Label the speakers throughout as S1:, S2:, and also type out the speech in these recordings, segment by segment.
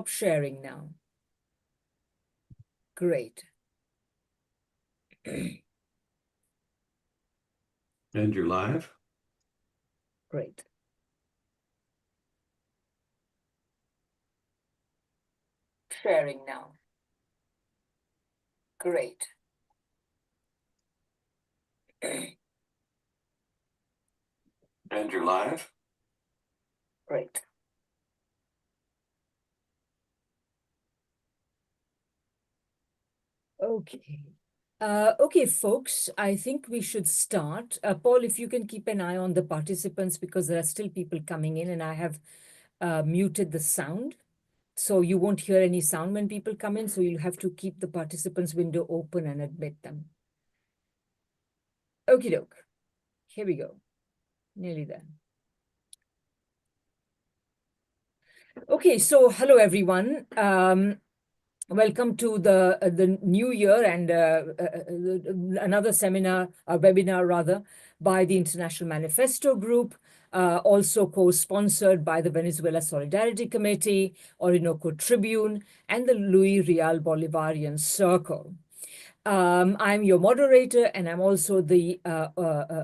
S1: stop sharing now. Great.
S2: And you're live?
S1: Great. Sharing now. Great.
S2: And you're live?
S1: Great. Okay. Okay, folks, I think we should start. Paul, if you can keep an eye on the participants because there are still people coming in and I have muted the sound. So you won't hear any sound when people come in. So you'll have to keep the participants window open and admit them. Okie doke. Here we go. Nearly there. Okay, so hello, everyone. Welcome to the new year and another seminar, webinar rather, by the International Manifesto Group, also co-sponsored by the Venezuela Solidarity Committee, Orinoco Tribune, and the Luis Real Bolivarian Circle. I'm your moderator, and I'm also the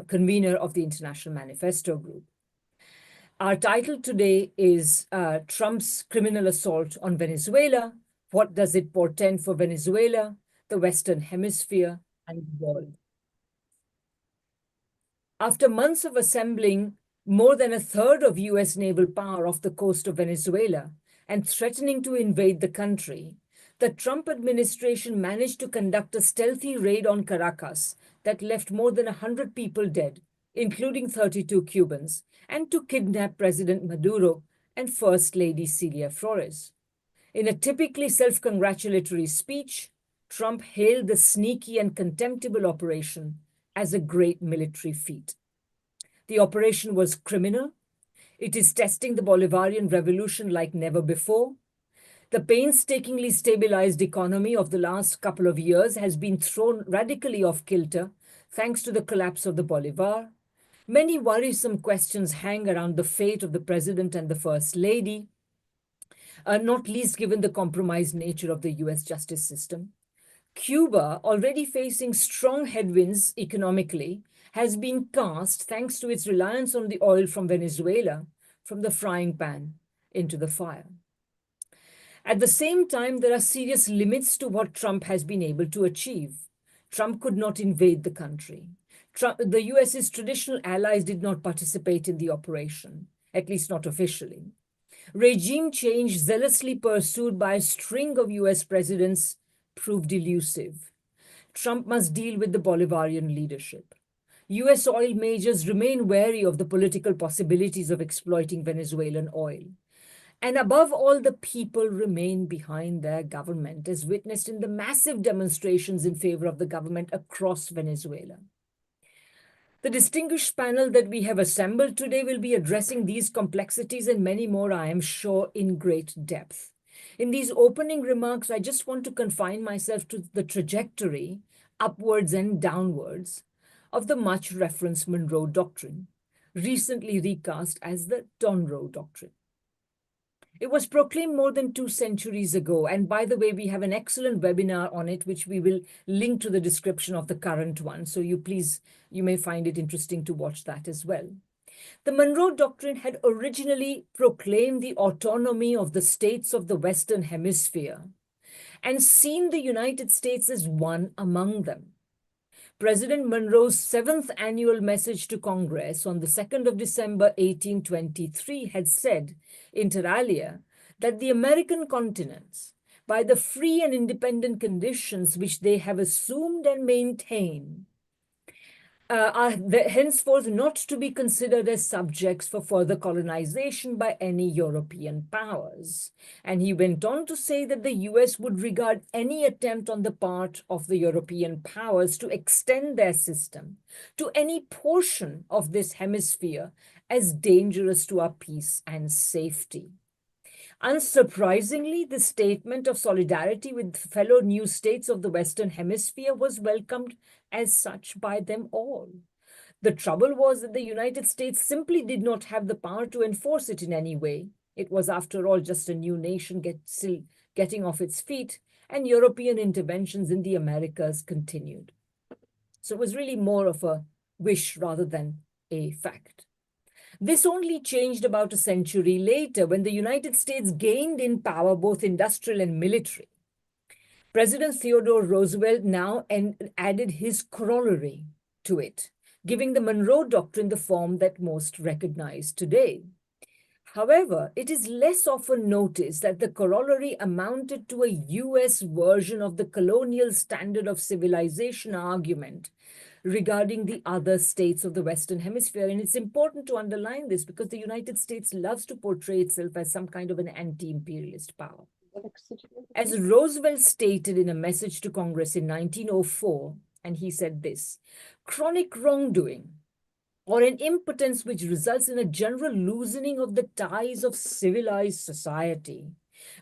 S1: convener of the International Manifesto Group. Our title today is Trump's criminal assault on Venezuela. What does it portend for Venezuela, the Western Hemisphere, and the world? After months of assembling more than a third of US naval power off the coast of Venezuela and threatening to invade the country, the Trump administration managed to conduct a stealthy raid on Caracas that left more than 100 people dead, including 32 Cubans, and to kidnap President Maduro and First Lady Cilia Flores. In a typically self-congratulatory speech, Trump hailed the sneaky and contemptible operation as a great military feat. The operation was criminal. It is testing the Bolivarian revolution like never before. The painstakingly stabilized economy of the last couple of years has been thrown radically off kilter thanks to the collapse of the Bolivar. Many worrisome questions hang around the fate of the president and the first lady, not least given the compromised nature of the US justice system. Cuba, already facing strong headwinds economically, has been cast, thanks to its reliance on the oil from Venezuela, from the frying pan into the fire. At the same time, there are serious limits to what Trump has been able to achieve. Trump could not invade the country. The US's traditional allies did not participate in the operation, at least not officially. Regime change zealously pursued by a string of US presidents proved elusive. Trump must deal with the Bolivarian leadership. US oil majors remain wary of the political possibilities of exploiting Venezuelan oil. And above all, the people remain behind their government, as witnessed in the massive demonstrations in favor of the government across Venezuela. The distinguished panel that we have assembled today will be addressing these complexities and many more, I am sure, in great depth. In these opening remarks, I just want to confine myself to the trajectory, upwards and downwards, of the much-referenced Monroe Doctrine, recently recast as the Donroe Doctrine. It was proclaimed more than 2 centuries ago, and by the way, we have an excellent webinar on it, which we will link to the description of the current one. So you may find it interesting to watch that as well. The Monroe Doctrine had originally proclaimed the autonomy of the states of the Western Hemisphere and seen the United States as one among them. President Monroe's 7th annual message to Congress on the 2nd of December, 1823 had said, inter alia, that the American continents, by the free and independent conditions which they have assumed and maintain, are henceforth not to be considered as subjects for further colonization by any European powers. And he went on to say that the US would regard any attempt on the part of the European powers to extend their system to any portion of this hemisphere as dangerous to our peace and safety. Unsurprisingly, the statement of solidarity with fellow new states of the Western Hemisphere was welcomed as such by them all. The trouble was that the United States simply did not have the power to enforce it in any way, It was, after all, just a new nation still getting off its feet, and European interventions in the Americas continued. So it was really more of a wish rather than a fact. This only changed about a century later when the United States gained in power, both industrial and military. President Theodore Roosevelt now added his corollary to it, giving the Monroe Doctrine the form that most recognize today. However, it is less often noticed that the corollary amounted to a US version of the colonial standard of civilization argument regarding the other states of the Western Hemisphere. And it's important to underline this because the United States loves to portray itself as some kind of an anti-imperialist power. As Roosevelt stated in a message to Congress in 1904, and he said this, "Chronic wrongdoing or an impotence which results in a general loosening of the ties of civilized society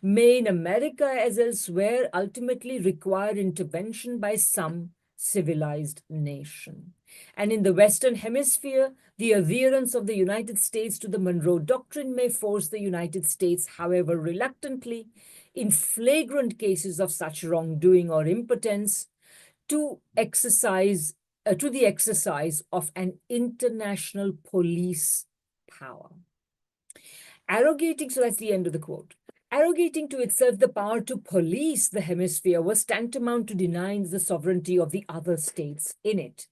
S1: may in America as elsewhere ultimately require intervention by some civilized nation. And in the Western Hemisphere, the adherence of the United States to the Monroe Doctrine may force the United States, however reluctantly, in flagrant cases of such wrongdoing or impotence, to the exercise of an international police power. Arrogating," so that's the end of the quote, "arrogating to itself the power to police the hemisphere was tantamount to denying the sovereignty of the other states in it.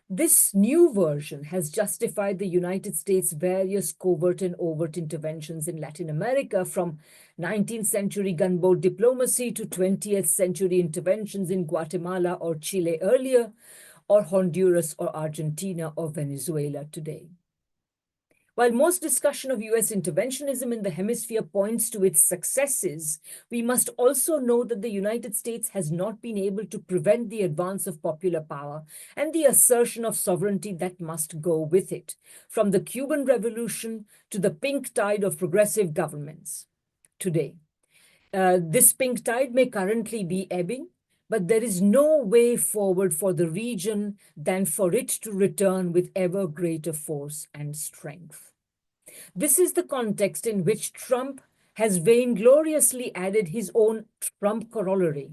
S1: This new version has justified the United States' various covert and overt interventions in Latin America, from 19th century gunboat diplomacy to 20th century interventions in Guatemala or Chile earlier, or Honduras or Argentina or Venezuela today. While most discussion of US interventionism in the hemisphere points to its successes, we must also know that the United States has not been able to prevent the advance of popular power and the assertion of sovereignty that must go with it, from the Cuban Revolution to the pink tide of progressive governments today. This pink tide may currently be ebbing, but there is no way forward for the region than for it to return with ever greater force and strength. This is the context in which Trump has vaingloriously added his own Trump corollary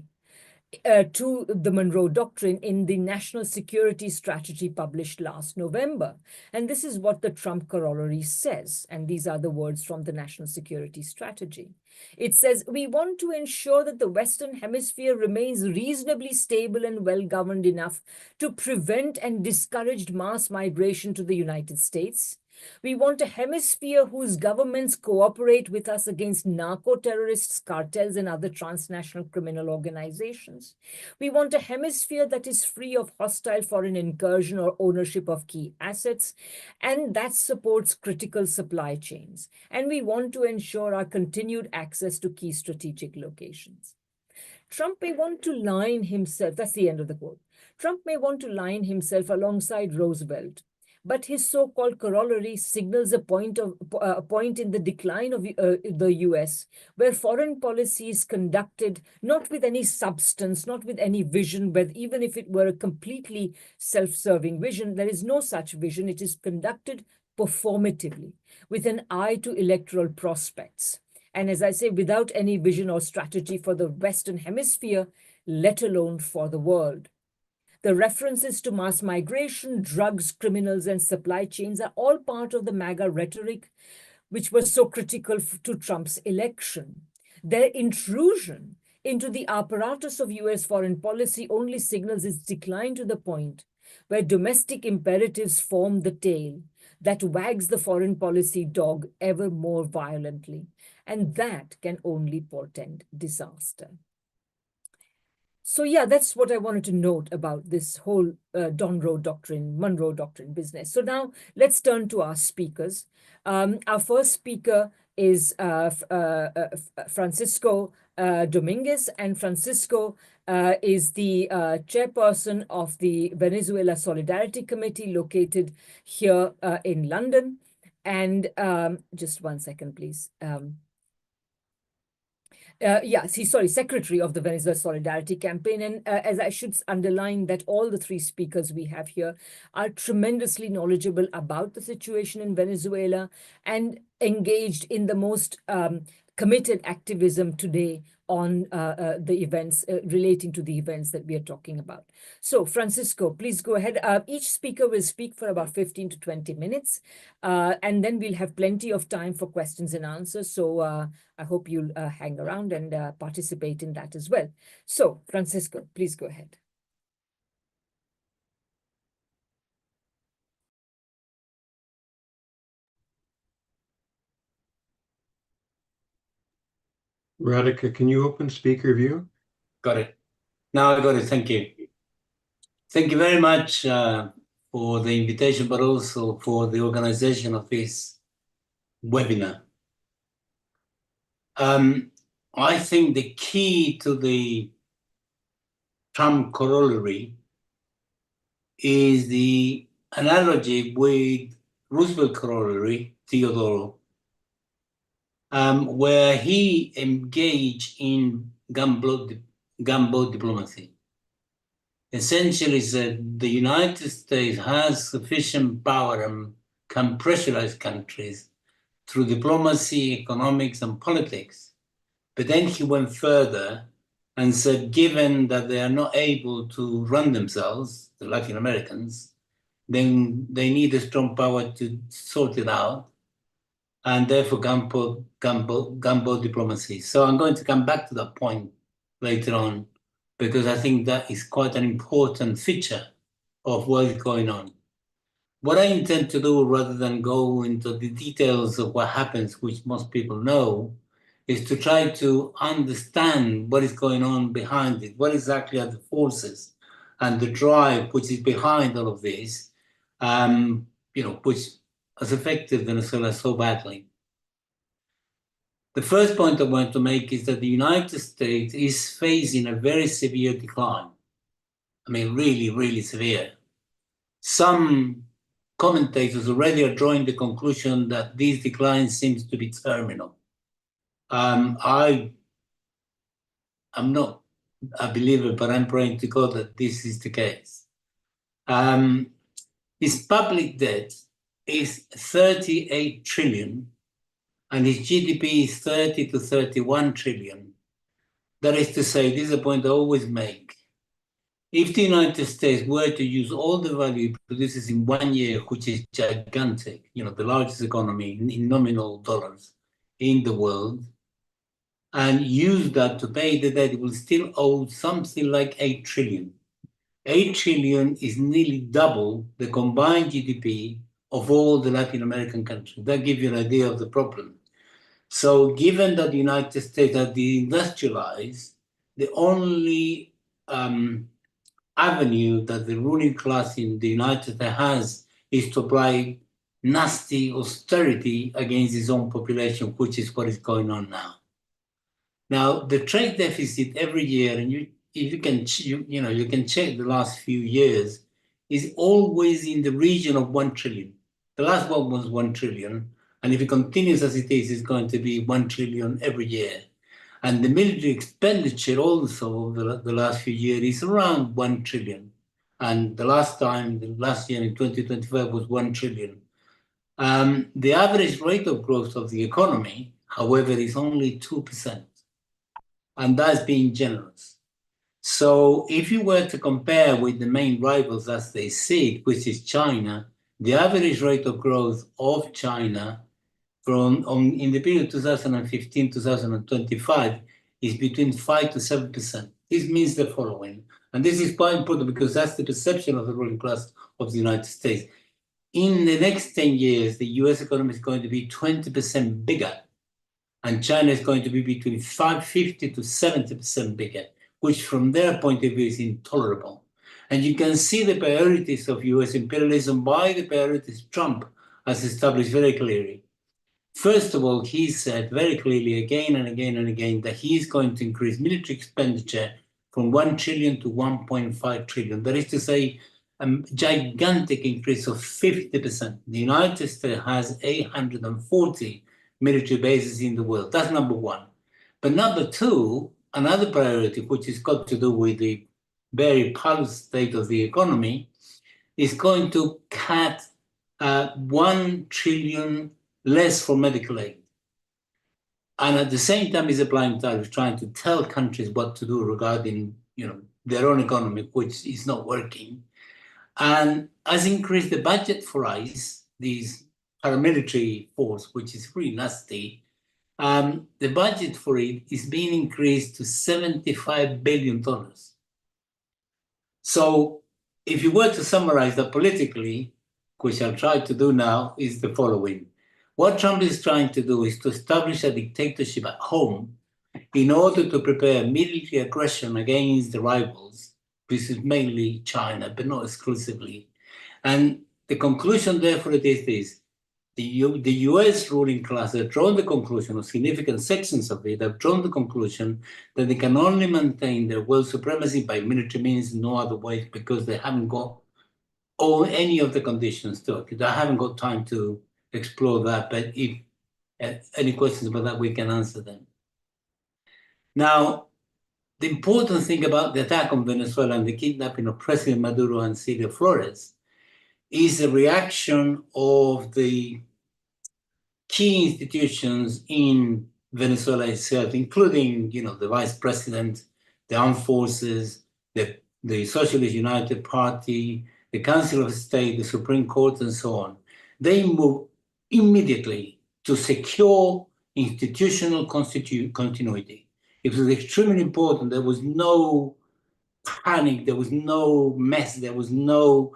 S1: to the Monroe Doctrine in the National Security Strategy published last November. And this is what the Trump corollary says. And these are the words from the National Security Strategy. It says, "We want to ensure that the Western Hemisphere remains reasonably stable and well-governed enough to prevent and discourage mass migration to the United States. We want a hemisphere whose governments cooperate with us against narco-terrorists, cartels, and other transnational criminal organizations. We want a hemisphere that is free of hostile foreign incursion or ownership of key assets, and that supports critical supply chains. And we want to ensure our continued access to key strategic locations." Trump may want to line himself, that's the end of the quote. Trump may want to line himself alongside Roosevelt, but his so-called corollary signals a point in the decline of the US, where foreign policy is conducted not with any substance, not with any vision, but even if it were a completely self-serving vision, there is no such vision. It is conducted performatively, with an eye to electoral prospects. And as I say, without any vision or strategy for the Western Hemisphere, let alone for the world. The references to mass migration, drugs, criminals, and supply chains are all part of the MAGA rhetoric, which was so critical to Trump's election. Their intrusion into the apparatus of US foreign policy only signals its decline to the point where domestic imperatives form the tail that wags the foreign policy dog ever more violently. And that can only portend disaster. So yeah, that's what I wanted to note about this whole Monroe Doctrine business. So now let's turn to our speakers. Our first speaker is Francisco Dominguez, and Francisco is the chairperson of the Venezuela Solidarity Committee located here in London. And just one second, please. Yes, he's secretary of the Venezuela Solidarity Campaign. And as I should underline that all the three speakers we have here are tremendously knowledgeable about the situation in Venezuela and engaged in the most committed activism today on the events relating to the events that we are talking about. So, Francisco, please go ahead. Each speaker will speak for about 15 to 20 minutes, and then we'll have plenty of time for questions and answers. So I hope you'll hang around and participate in that as well. So, Francisco, please go ahead.
S2: Radhika, can you open speaker view?
S3: Got it. Now I got it. Thank you. Thank you very much for the invitation, but also for the organization of this webinar. I think the key to the Trump corollary is the analogy with Roosevelt corollary, Theodore, where he engaged in gunboat diplomacy. Essentially said the United States has sufficient power and can pressurize countries through diplomacy, economics, and politics. But then he went further and said, given that they are not able to run themselves, the Latin Americans, then they need a strong power to sort it out, and therefore gunboat diplomacy. So I'm going to come back to that point later on, because I think that is quite an important feature of what is going on. What I intend to do, rather than go into the details of what happens, which most people know, is to try to understand what is going on behind it, what exactly are the forces and the drive which is behind all of this, which has affected Venezuela so badly. The first point I want to make is that the United States is facing a very severe decline. I mean, really, really severe. Some commentators already are drawing the conclusion that this decline seems to be terminal. I'm not a believer, but I'm praying to God that this is the case. His public debt is 38 trillion, and his GDP is 30 to 31 trillion. That is to say, this is a point I always make. If the United States were to use all the value it produces in 1 year, which is gigantic, the largest economy in nominal dollars in the world, and use that to pay the debt, it will still owe something like 8 trillion. 8 trillion is nearly double the combined GDP of all the Latin American countries. That gives you an idea of the problem. So given that the United States are deindustrialized, the only avenue that the ruling class in the United States has is to apply nasty austerity against its own population, which is what is going on now. Now, the trade deficit every year, and you can check the last few years, is always in the region of 1 trillion. The last one was 1 trillion, and if it continues as it is, it's going to be 1 trillion every year. And the military expenditure also over the last few years is around 1 trillion. And the last year in 2025 was 1 trillion. The average rate of growth of the economy, however, is only 2%. And that's being generous. So if you were to compare with the main rivals as they see it, which is China, the average rate of growth of China in the period 2015-2025 is between 5 to 7%. This means the following, and this is quite important because that's the perception of the ruling class of the United States. In the next 10 years, the US economy is going to be 20% bigger, and China is going to be between 50 to 70% bigger, which from their point of view is intolerable. And you can see the priorities of US imperialism by the priorities Trump has established very clearly. First of all, he said very clearly again and again and again that he is going to increase military expenditure from 1 trillion to 1.5 trillion. That is to say, a gigantic increase of 50%. The United States has 840 military bases in the world. That's number one. But number two, another priority, which has got to do with the very palest state of the economy, is going to cut 1 trillion less for medical aid. And at the same time, he's applying tariffs, trying to tell countries what to do regarding, their own economy, which is not working. And has increased the budget for ICE, these paramilitary force, which is really nasty. The budget for it is being increased to $75 billion. So if you were to summarize that politically, which I'll try to do now, is the following. What Trump is trying to do is to establish a dictatorship at home in order to prepare military aggression against the rivals. This is mainly China, but not exclusively. And the conclusion, therefore, it is this. The US ruling class have drawn the conclusion, or significant sections of it have drawn the conclusion that they can only maintain their world supremacy by military means, no other way, because they haven't got any of the conditions to it. I haven't got time to explore that, but if any questions about that, we can answer them. Now, the important thing about the attack on Venezuela and the kidnapping of President Maduro and Cilia Flores is the reaction of the key institutions in Venezuela itself, including, the vice president, the armed forces, the Socialist United Party, the Council of State, the Supreme Court, and so on. They moved immediately to secure institutional continuity. It was extremely important. There was no panic, there was no mess, there was no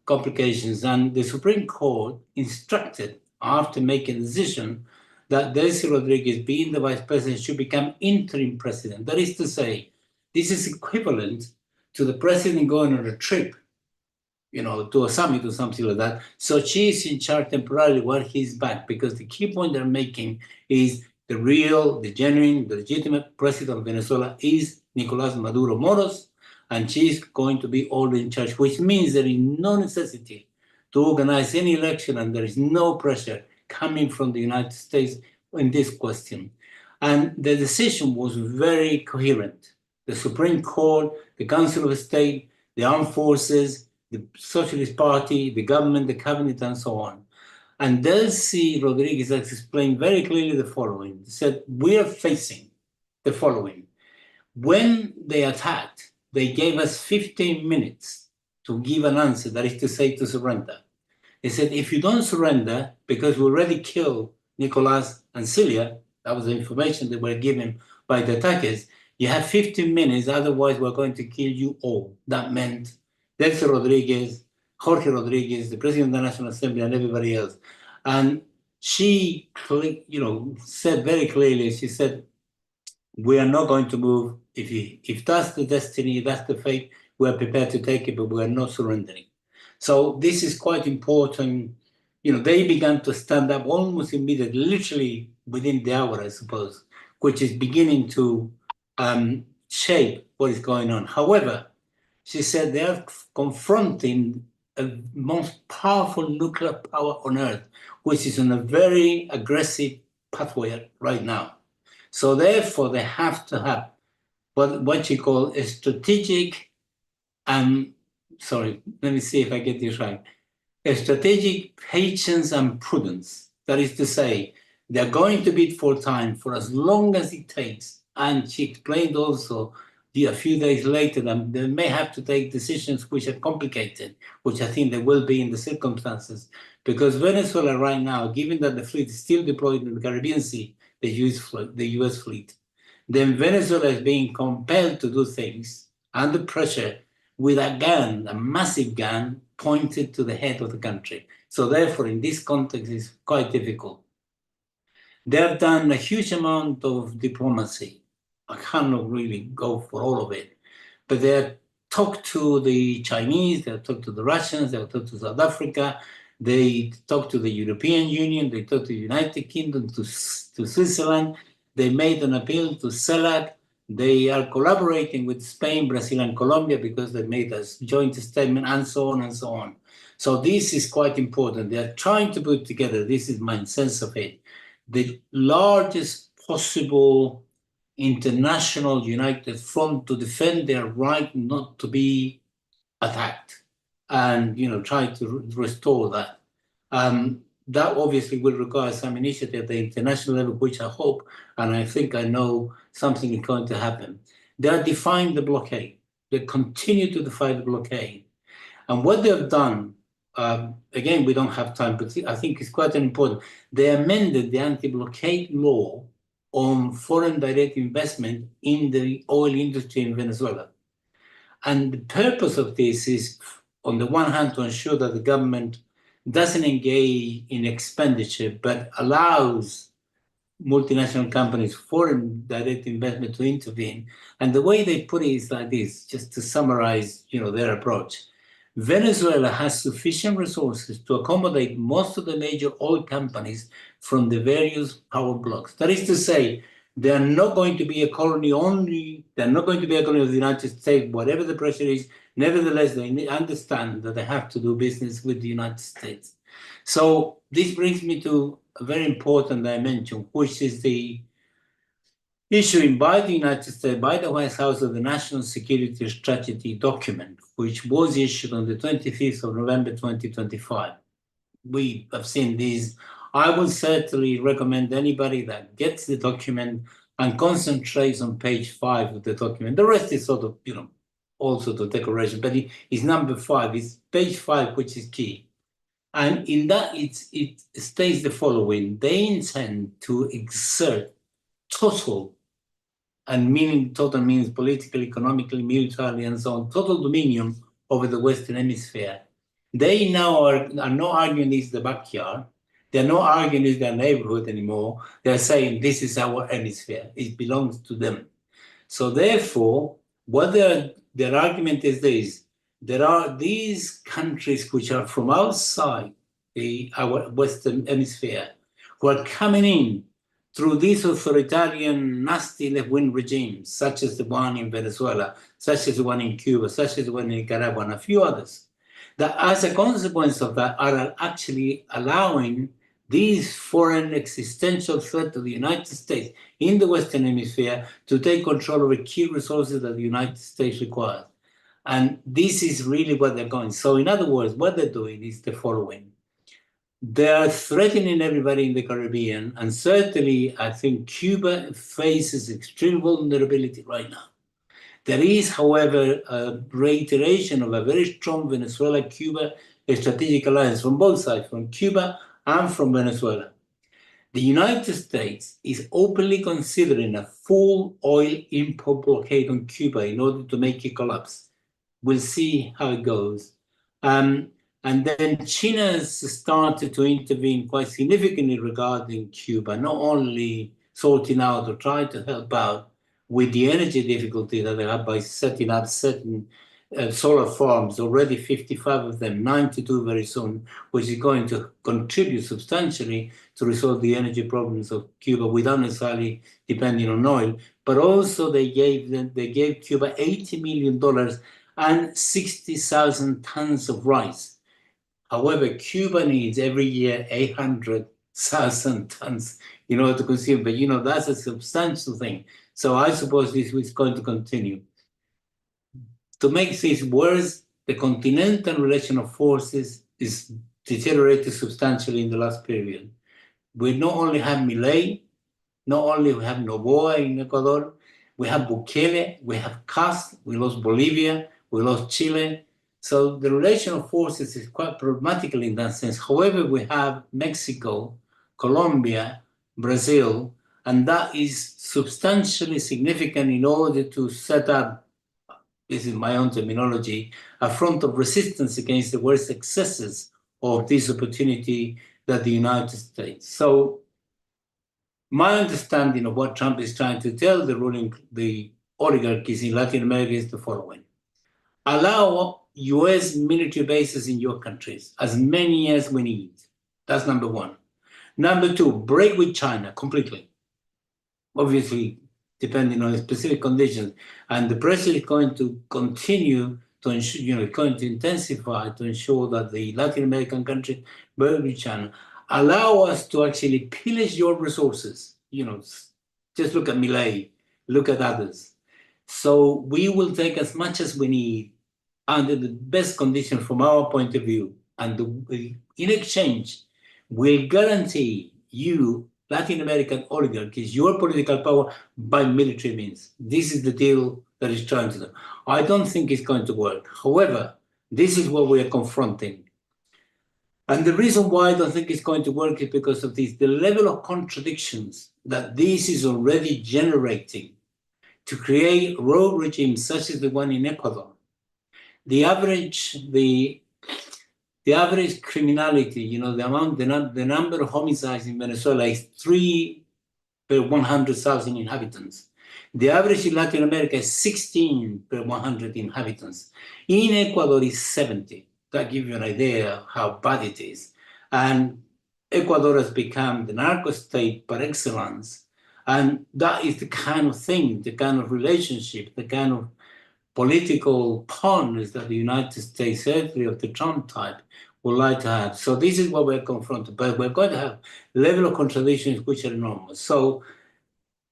S3: complications. And the Supreme Court instructed, after making a decision, that Delcy Rodriguez, being the vice president, should become interim president. That is to say, this is equivalent to the president going on a trip, to a summit or something like that. So she is in charge temporarily while he's back, because the key point they're making is the real, the genuine, the legitimate president of Venezuela is Nicolás Maduro Moros, and she's going to be all in charge, which means there is no necessity to organize any election, and there is no pressure coming from the United States in this question. And the decision was very coherent. The Supreme Court, the Council of State, the armed forces, the Socialist Party, the government, the cabinet, and so on. And Delcy Rodriguez has explained very clearly the following. He said, we are facing the following. When they attacked, they gave us 15 minutes to give an answer, that is to say, to surrender. They said, if you don't surrender, because we already killed Nicolás and Cilia, that was the information that were given by the attackers, you have 15 minutes, otherwise we're going to kill you all. That meant Delcy Rodriguez, Jorge Rodriguez, the president of the National Assembly, and everybody else. And she, said very clearly, she said, we are not going to move. If that's the destiny, that's the fate, we are prepared to take it, but we are not surrendering. So this is quite important. They began to stand up almost immediately, literally within the hour, I suppose, which is beginning to shape what is going on. However, she said they are confronting the most powerful nuclear power on Earth, which is on a very aggressive pathway right now. So therefore, they have to have what you call a strategic, sorry, let me see if I get this right, a strategic patience and prudence. That is to say, they're going to bid for time for as long as it takes. And she explained also a few days later that they may have to take decisions which are complicated, which I think they will be in the circumstances, because Venezuela right now, given that the fleet is still deployed in the Caribbean Sea, the US fleet, then Venezuela is being compelled to do things under pressure with a gun, a massive gun, pointed to the head of the country. So therefore, in this context, it's quite difficult. They have done a huge amount of diplomacy. I cannot really go for all of it, but they have talked to the Chinese, they have talked to the Russians, they have talked to South Africa, they talked to the European Union, they talked to the United Kingdom, to Switzerland, they made an appeal to CELAC, they are collaborating with Spain, Brazil, and Colombia because they made a joint statement, and so on and so on. So this is quite important. They are trying to put together, this is my sense of it, the largest possible international united front to defend their right not to be attacked and try to restore that. that obviously will require some initiative at the international level, which I hope, and I think I know something is going to happen. They are defying the blockade. They continue to defy the blockade. And what they have done, again, we don't have time, but I think it's quite important. They amended the anti-blockade law on foreign direct investment in the oil industry in Venezuela. And the purpose of this is, on the one hand, to ensure that the government doesn't engage in expenditure, but allows multinational companies, foreign direct investment to intervene. And the way they put it is like this, just to summarize, their approach. Venezuela has sufficient resources to accommodate most of the major oil companies from the various power blocks. That is to say, they are not going to be a colony only, they're not going to be a colony of the United States, whatever the pressure is. Nevertheless, they understand that they have to do business with the United States. So this brings me to a very important dimension, which is the issuing by the United States, by the White House, of the National Security Strategy document, which was issued on the 25th of November 2025. We have seen these. I would certainly recommend anybody that gets the document and concentrates on page 5 of the document. The rest is sort of, all sort of decoration, but it's number 5. It's page 5, which is key. And in that, it states the following. They intend to exert total, and total means political, economically, militarily, and so on, total dominion over the Western Hemisphere. They now are not arguing this is the backyard. They're not arguing this is their neighborhood anymore. They're saying this is our hemisphere. It belongs to them. So therefore, what their argument is this. There are these countries which are from outside our Western Hemisphere who are coming in through these authoritarian, nasty left-wing regimes, such as the one in Venezuela, such as the one in Cuba, such as the one in Nicaragua, and a few others, that as a consequence of that are actually allowing these foreign existential threat to the United States in the Western Hemisphere to take control over key resources that the United States requires. And this is really what they're going. So in other words, what they're doing is the following. They are threatening everybody in the Caribbean, and certainly I think Cuba faces extreme vulnerability right now. There is, however, a reiteration of a very strong Venezuela-Cuba strategic alliance from both sides, from Cuba and from Venezuela. The United States is openly considering a full oil import blockade on Cuba in order to make it collapse. We'll see how it goes. And then China has started to intervene quite significantly regarding Cuba, not only sorting out or trying to help out with the energy difficulty that they have by setting up certain solar farms, already 55 of them, 92 very soon, which is going to contribute substantially to resolve the energy problems of Cuba without necessarily depending on oil. But also they gave Cuba $80 million and 60,000 tons of rice. However, Cuba needs every year 800,000 tons in order to consume, but that's a substantial thing. So I suppose this is going to continue. To make this worse, the continental relation of forces is deteriorated substantially in the last period. We not only have Milei, not only we have Noboa in Ecuador, we have Bukele, we have Cast, we lost Bolivia, we lost Chile. So the relation of forces is quite problematical in that sense. However, we have Mexico, Colombia, Brazil, and that is substantially significant in order to set up, this is my own terminology, a front of resistance against the worst excesses of this opportunity that the United States. So my understanding of what Trump is trying to tell the oligarchies in Latin America is the following. Allow US military bases in your countries, as many as we need. That's number one. Number two, break with China completely. Obviously, depending on the specific conditions. And the pressure is going to continue to ensure, going to intensify to ensure that the Latin American countries break with China. Allow us to actually pillage your resources. Just look at Milei, look at others. So we will take as much as we need under the best conditions from our point of view. And in exchange, will guarantee you, Latin American oligarchies, your political power by military means. This is the deal that is trying to do. I don't think it's going to work. However, this is what we are confronting. And the reason why I don't think it's going to work is because of this, the level of contradictions that this is already generating to create rogue regimes such as the one in Ecuador. The average criminality, you know, the number of homicides in Venezuela is 3 per 100,000 inhabitants. The average in Latin America is 16 per 100 inhabitants. In Ecuador is 70. That gives you an idea how bad it is. And Ecuador has become the narco state par excellence. And that is the kind of thing, the kind of relationship, the kind of political partners that the United States, certainly of the Trump type, would like to have. So this is what we're confronted, but we're going to have level of contradictions which are enormous. So,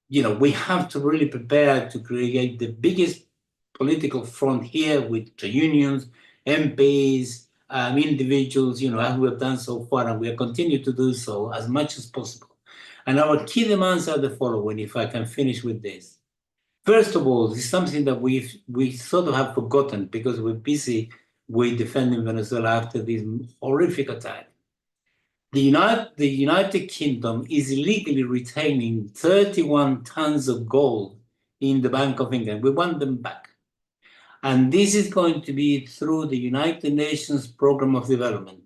S3: you know, we have to really prepare to create the biggest political front here with the unions, MPs, individuals, you know, as we have done so far, and we'll continue to do so as much as possible. And our key demands are the following, if I can finish with this. First of all, this is something that we sort of have forgotten because we're busy with defending Venezuela after this horrific attack. The United Kingdom is illegally retaining 31 tons of gold in the Bank of England. We want them back. And this is going to be through the United Nations Program of Development.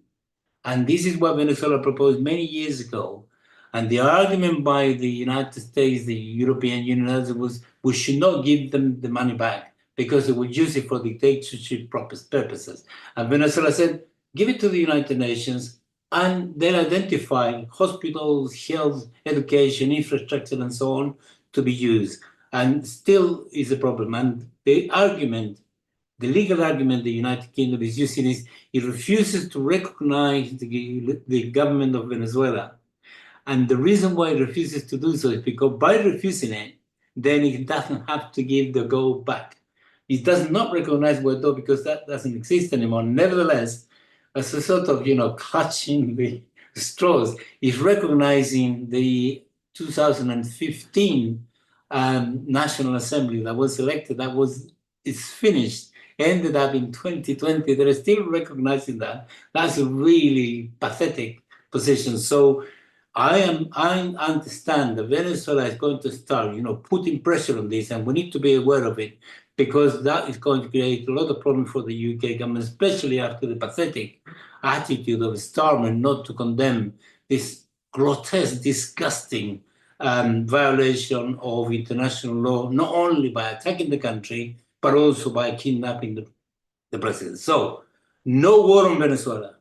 S3: And this is what Venezuela proposed many years ago. And the argument by the United States, the European Union, was we should not give them the money back because they would use it for dictatorship purposes. And Venezuela said, give it to the United Nations, and they'll identify hospitals, health, education, infrastructure, and so on to be used. And still is a problem. And the argument, the legal argument the United Kingdom is using is it refuses to recognize the government of Venezuela. And the reason why it refuses to do so is because by refusing it, then it doesn't have to give the gold back. It does not recognize Guaidó because that doesn't exist anymore. Nevertheless, as a sort of, you know, clutching the straws, is recognizing the 2015 National Assembly that was elected, it's finished, ended up in 2020. They're still recognizing that. That's a really pathetic position. So I understand that Venezuela is going to start, you know, putting pressure on this, and we need to be aware of it because that is going to create a lot of problems for the UK government, especially after the pathetic attitude of Starmer not to condemn this grotesque, disgusting violation of international law, not only by attacking the country, but also by kidnapping the president. So, no war on Venezuela.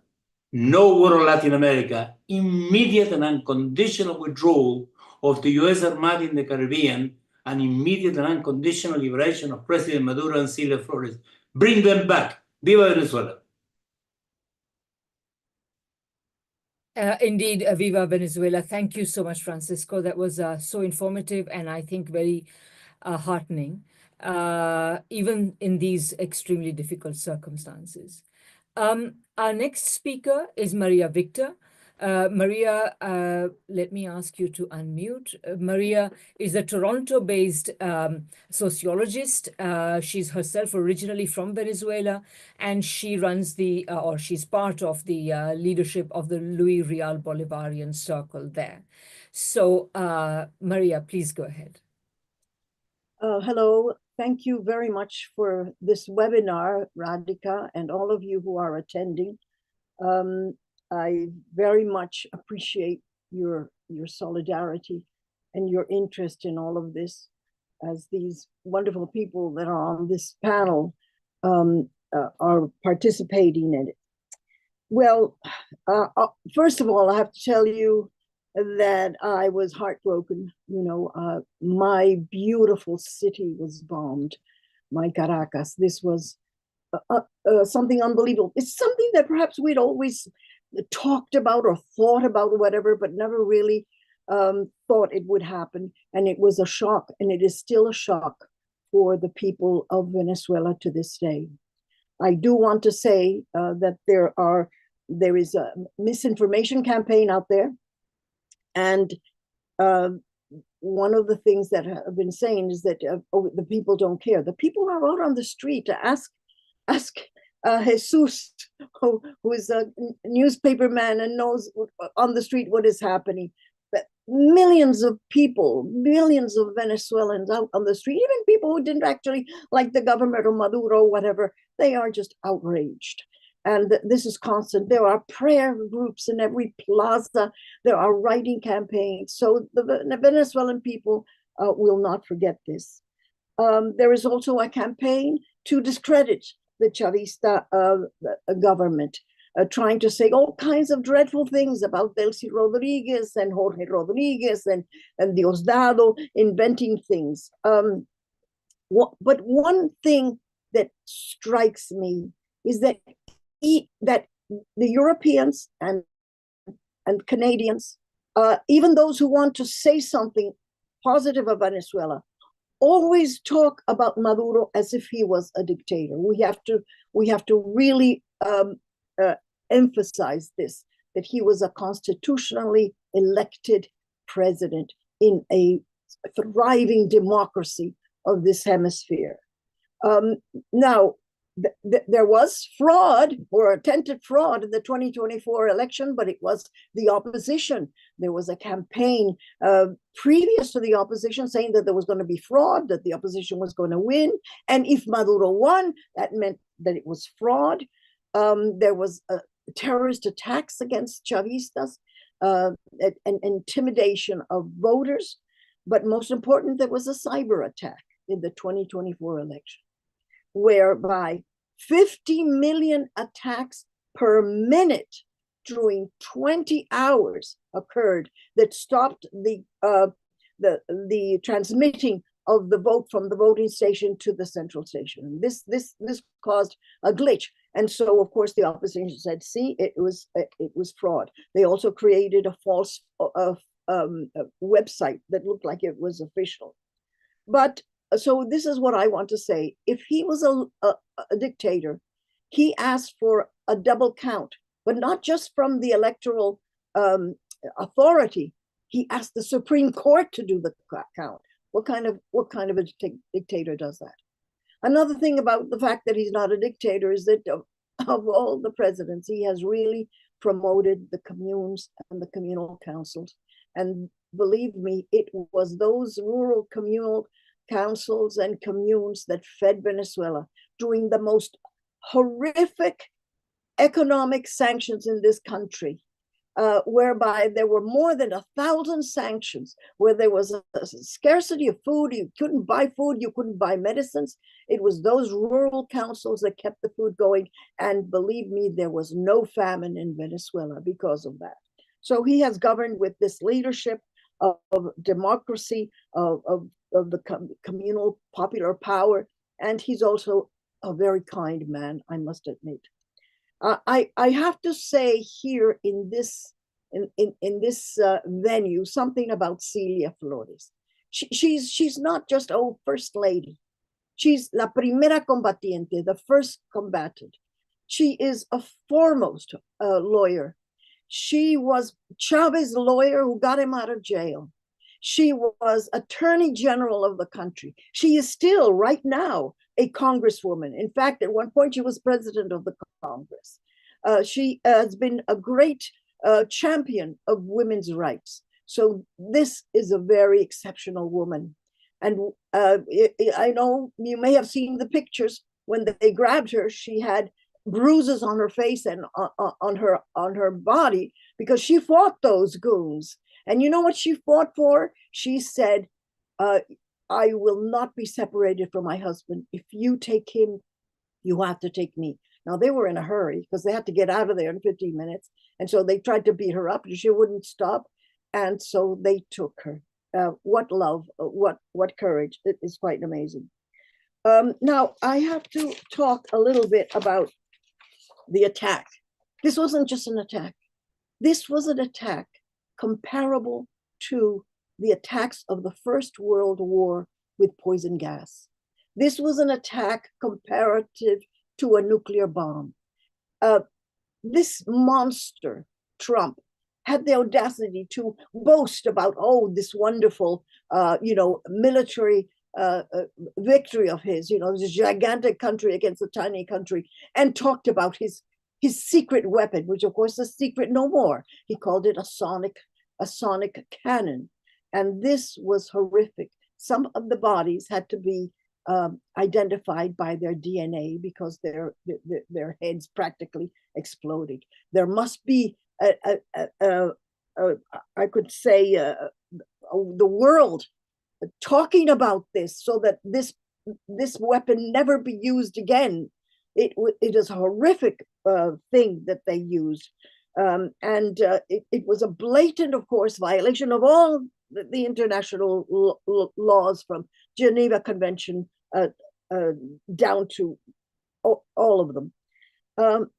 S3: No war on Latin America, immediate and unconditional withdrawal of the US Armada in the Caribbean, and immediate and unconditional liberation of President Maduro and Cilia Flores. Bring them back. Viva Venezuela.
S1: Indeed, Viva Venezuela. Thank you so much, Francisco. That was so informative and I think very heartening, even in these extremely difficult circumstances. Our next speaker is Maria Victor. Maria, let me ask you to unmute. Maria is a Toronto-based sociologist. She's herself originally from Venezuela, and she runs or she's part of the leadership of the Luis Real Bolivarian Circle there. So, Maria, please go ahead.
S4: Hello. Thank you very much for this webinar, Radhika, and all of you who are attending. I very much appreciate your solidarity and your interest in all of this, as these wonderful people that are on this panel are participating in it. Well, first of all, I have to tell you that I was heartbroken. You know, my beautiful city was bombed, my Caracas. This was something unbelievable. It's something that perhaps we'd always talked about or thought about or whatever, but never really thought it would happen. And it was a shock, and it is still a shock for the people of Venezuela to this day. I do want to say that there are there is a misinformation campaign out there. And one of the things that I've been saying is that the people don't care. The people are out on the street to ask Jesus, who is a newspaper man and knows on the street what is happening. But millions of people, millions of Venezuelans out on the street, even people who didn't actually like the government or Maduro or whatever, they are just outraged. And this is constant. There are prayer groups in every plaza. There are writing campaigns. So the Venezuelan people will not forget this. There is also a campaign to discredit the Chavista government, trying to say all kinds of dreadful things about Delcy Rodriguez and Jorge Rodriguez and Diosdado, inventing things. But one thing that strikes me is that the Europeans and Canadians, even those who want to say something positive of Venezuela, always talk about Maduro as if he was a dictator. We have to really emphasize this, that he was a constitutionally elected president in a thriving democracy of this hemisphere. Now, there was fraud or attempted fraud in the 2024 election, but it was the opposition. There was a campaign previous to the opposition saying that there was going to be fraud, that the opposition was going to win. And if Maduro won, that meant that it was fraud. There was terrorist attacks against Chavistas and intimidation of voters. But most important, there was a cyber attack in the 2024 election, whereby 50 million attacks per minute during 20 hours occurred that stopped the transmitting of the vote from the voting station to the central station. This caused a glitch. And so, of course, the opposition said, see, it was fraud. They also created a false website that looked like it was official. But so this is what I want to say. If he was a dictator, he asked for a double count, but not just from the electoral authority. He asked the Supreme Court to do the count. What kind of a dictator does that? Another thing about the fact that he's not a dictator is that of all the presidents, he has really promoted the communes and the communal councils. And believe me, it was those rural communal councils and communes that fed Venezuela during the most horrific economic sanctions in this country, whereby there were more than 1,000 sanctions, where there was a scarcity of food. You couldn't buy food, you couldn't buy medicines. It was those rural councils that kept the food going. And believe me, there was no famine in Venezuela because of that. So he has governed with this leadership of democracy, of the communal popular power. And he's also a very kind man, I must admit. I have to say here in this venue something about Cilia Flores. She's not just first lady. She's la primera combatiente, the first combatant. She is a foremost lawyer. She was Chavez's lawyer who got him out of jail. She was Attorney General of the country. She is still, right now, a congresswoman. In fact, at one point, she was president of the Congress. She has been a great champion of women's rights. So this is a very exceptional woman. And I know you may have seen the pictures. When they grabbed her, she had bruises on her face and on her body because she fought those goons. And you know what she fought for? She said, I will not be separated from my husband. If you take him, you have to take me. Now, they were in a hurry because they had to get out of there in 15 minutes. And so they tried to beat her up and she wouldn't stop. And so they took her. What love, what courage. It is quite amazing. Now, I have to talk a little bit about the attack. This wasn't just an attack. This was an attack comparable to the attacks of the First World War with poison gas. This was an attack comparative to a nuclear bomb. this monster, Trump, had the audacity to boast about, oh, this wonderful, military victory of his, this gigantic country against a tiny country, and talked about his secret weapon, which of course is secret no more. He called it a sonic cannon. And this was horrific. Some of the bodies had to be identified by their DNA because their heads practically exploded. There must be I could say the world talking about this so that this weapon never be used again. It is a horrific thing that they used. It was a blatant, of course, violation of all the international laws from Geneva Convention down to all of them.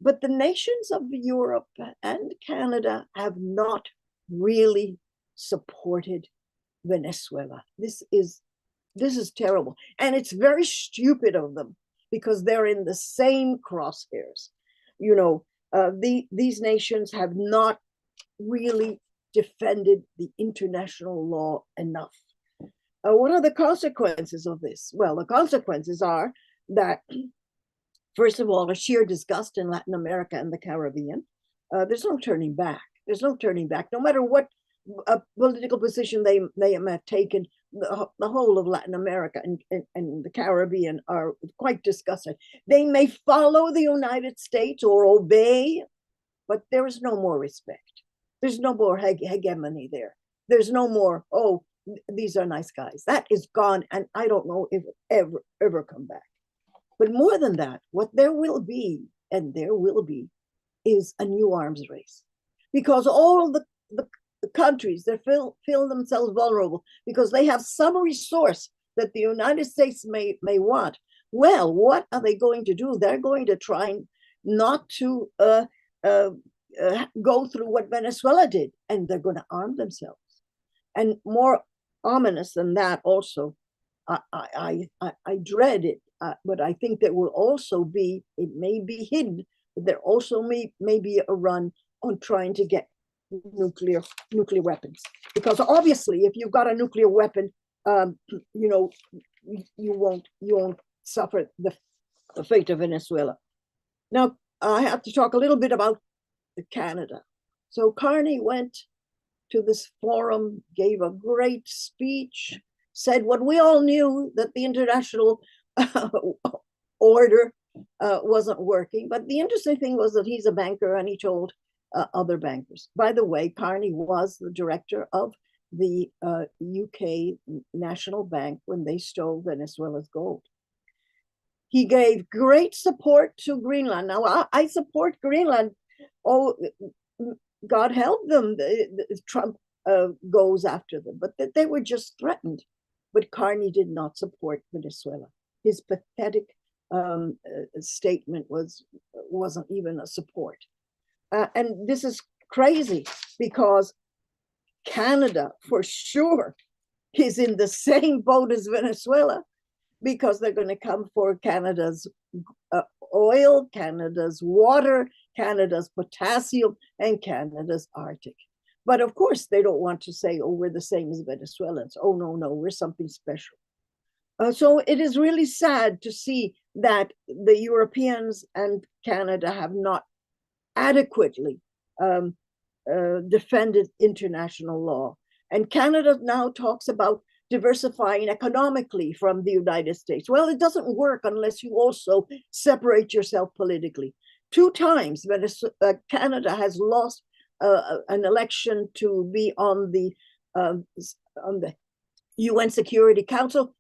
S4: But the nations of Europe and Canada have not really supported Venezuela. This is terrible. And it's very stupid of them because they're in the same crosshairs. These nations have not really defended the international law enough. What are the consequences of this? Well, the consequences are that, first of all, a sheer disgust in Latin America and the Caribbean. There's no turning back. There's no turning back. No matter what political position they have taken, the whole of Latin America and the Caribbean are quite disgusted. They may follow the United States or obey, but there is no more respect. There's no more hegemony there. There's no more, oh, these are nice guys. That is gone, and I don't know if it ever come back. But more than that, what there will be, and there will be, is a new arms race. Because all of the countries that feel themselves vulnerable because they have some resource that the United States may want. Well, what are they going to do? They're going to try not to go through what Venezuela did, and they're going to arm themselves. And more ominous than that, also, I dread it, but I think there will also be, it may be hidden, but there also may be a run on trying to get nuclear weapons, because obviously if you've got a nuclear weapon, you won't suffer the fate of Venezuela. Now I have to talk a little bit about Canada. So Carney went to this forum, gave a great speech, said what we all knew, that the international order wasn't working. But the interesting thing was that he's a banker, and he told other bankers. By the way, Carney was the director of the UK National Bank when they stole Venezuela's gold. He gave great support to Greenland. Now, I support Greenland. Oh, God help them. Trump goes after them, but they were just threatened. But Carney did not support Venezuela. His pathetic statement wasn't even a support. And this is crazy because Canada, for sure, is in the same boat as Venezuela, because they're going to come for Canada's oil, Canada's water, Canada's potassium, and Canada's Arctic. But of course, they don't want to say, oh, we're the same as Venezuelans. Oh, no, we're something special. So it is really sad to see that the Europeans and Canada have not adequately defended international law. And Canada now talks about diversifying economically from the United States. Well, it doesn't work unless you also separate yourself politically. 2 times Canada has lost an election to be on the UN Security Council.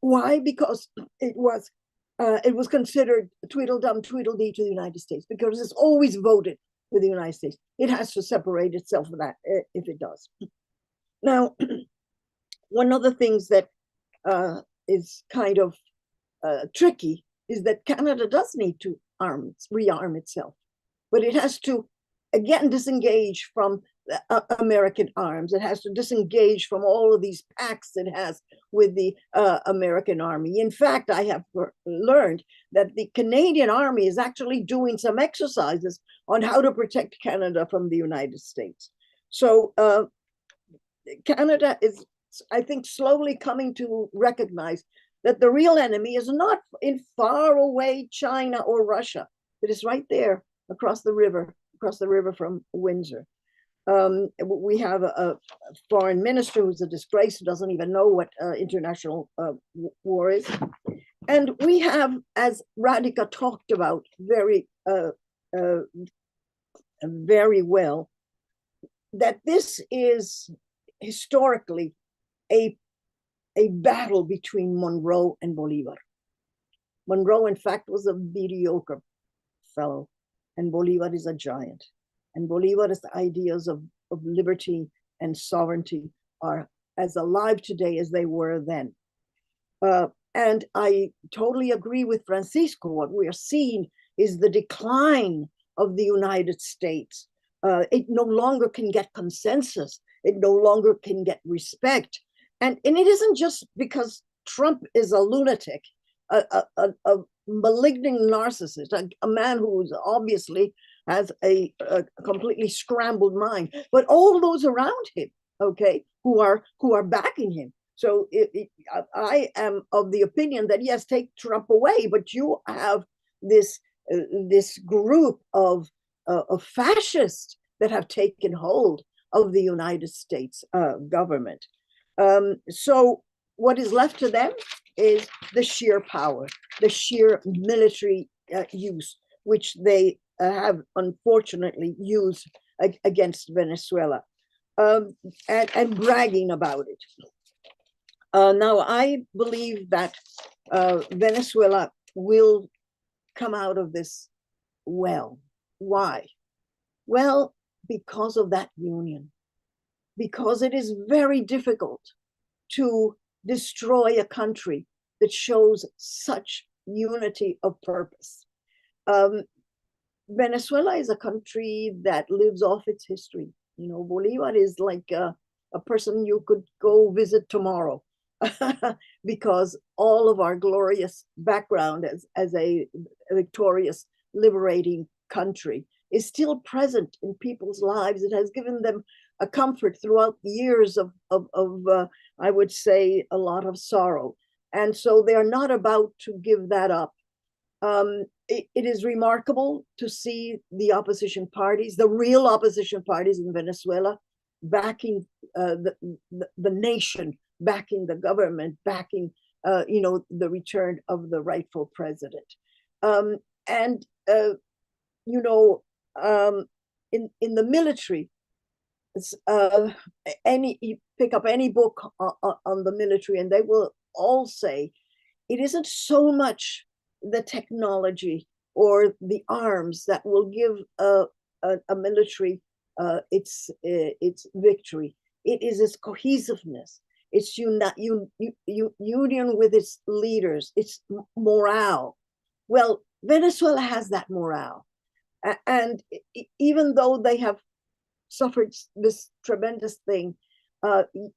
S4: Why? Because it was considered Tweedledum, Tweedledee to the United States, because it's always voted with the United States. It has to separate itself from that if it does. Now, one of the things that is kind of tricky is that Canada does need to rearm itself, but it has to, again, disengage from American arms. It has to disengage from all of these pacts it has with the American army. In fact, I have learned that the Canadian army is actually doing some exercises on how to protect Canada from the United States. So Canada is, I think, slowly coming to recognize that the real enemy is not in far away China or Russia. It is right there across the river from Windsor. We have a foreign minister who's a disgrace, who doesn't even know what international war is. And we have, as Radhika talked about very well, that this is historically a battle between Monroe and Bolivar. Monroe, in fact, was a mediocre fellow, and Bolivar is a giant. And Bolivar's ideas of liberty and sovereignty are as alive today as they were then. And I totally agree with Francisco. What we are seeing is the decline of the United States. It no longer can get consensus. It no longer can get respect. And it isn't just because Trump is a lunatic, a malignant narcissist, a man who obviously has a completely scrambled mind, but all those around him, okay, who are backing him. So I am of the opinion that, yes, take Trump away, but you have this group of fascists that have taken hold of the United States government. So what is left to them is the sheer power, the sheer military use, which they have unfortunately used against Venezuela, and bragging about it. Now, I believe that Venezuela will come out of this well. Why? Well, because of that union. Because it is very difficult to destroy a country that shows such unity of purpose. Venezuela is a country that lives off its history. You know, Bolivar is like a person you could go visit tomorrow because all of our glorious background as a victorious, liberating country is still present in people's lives. It has given them a comfort throughout years of I would say, a lot of sorrow. And so they're not about to give that up. It is remarkable to see the opposition parties, the real opposition parties in Venezuela, backing the nation, backing the government, backing the return of the rightful president. In the military, you pick up any book on the military, and they will all say it isn't so much the technology or the arms that will give a military its victory. It is its cohesiveness, its union with its leaders, its morale. Well, Venezuela has that morale, and even though they have suffered this tremendous thing,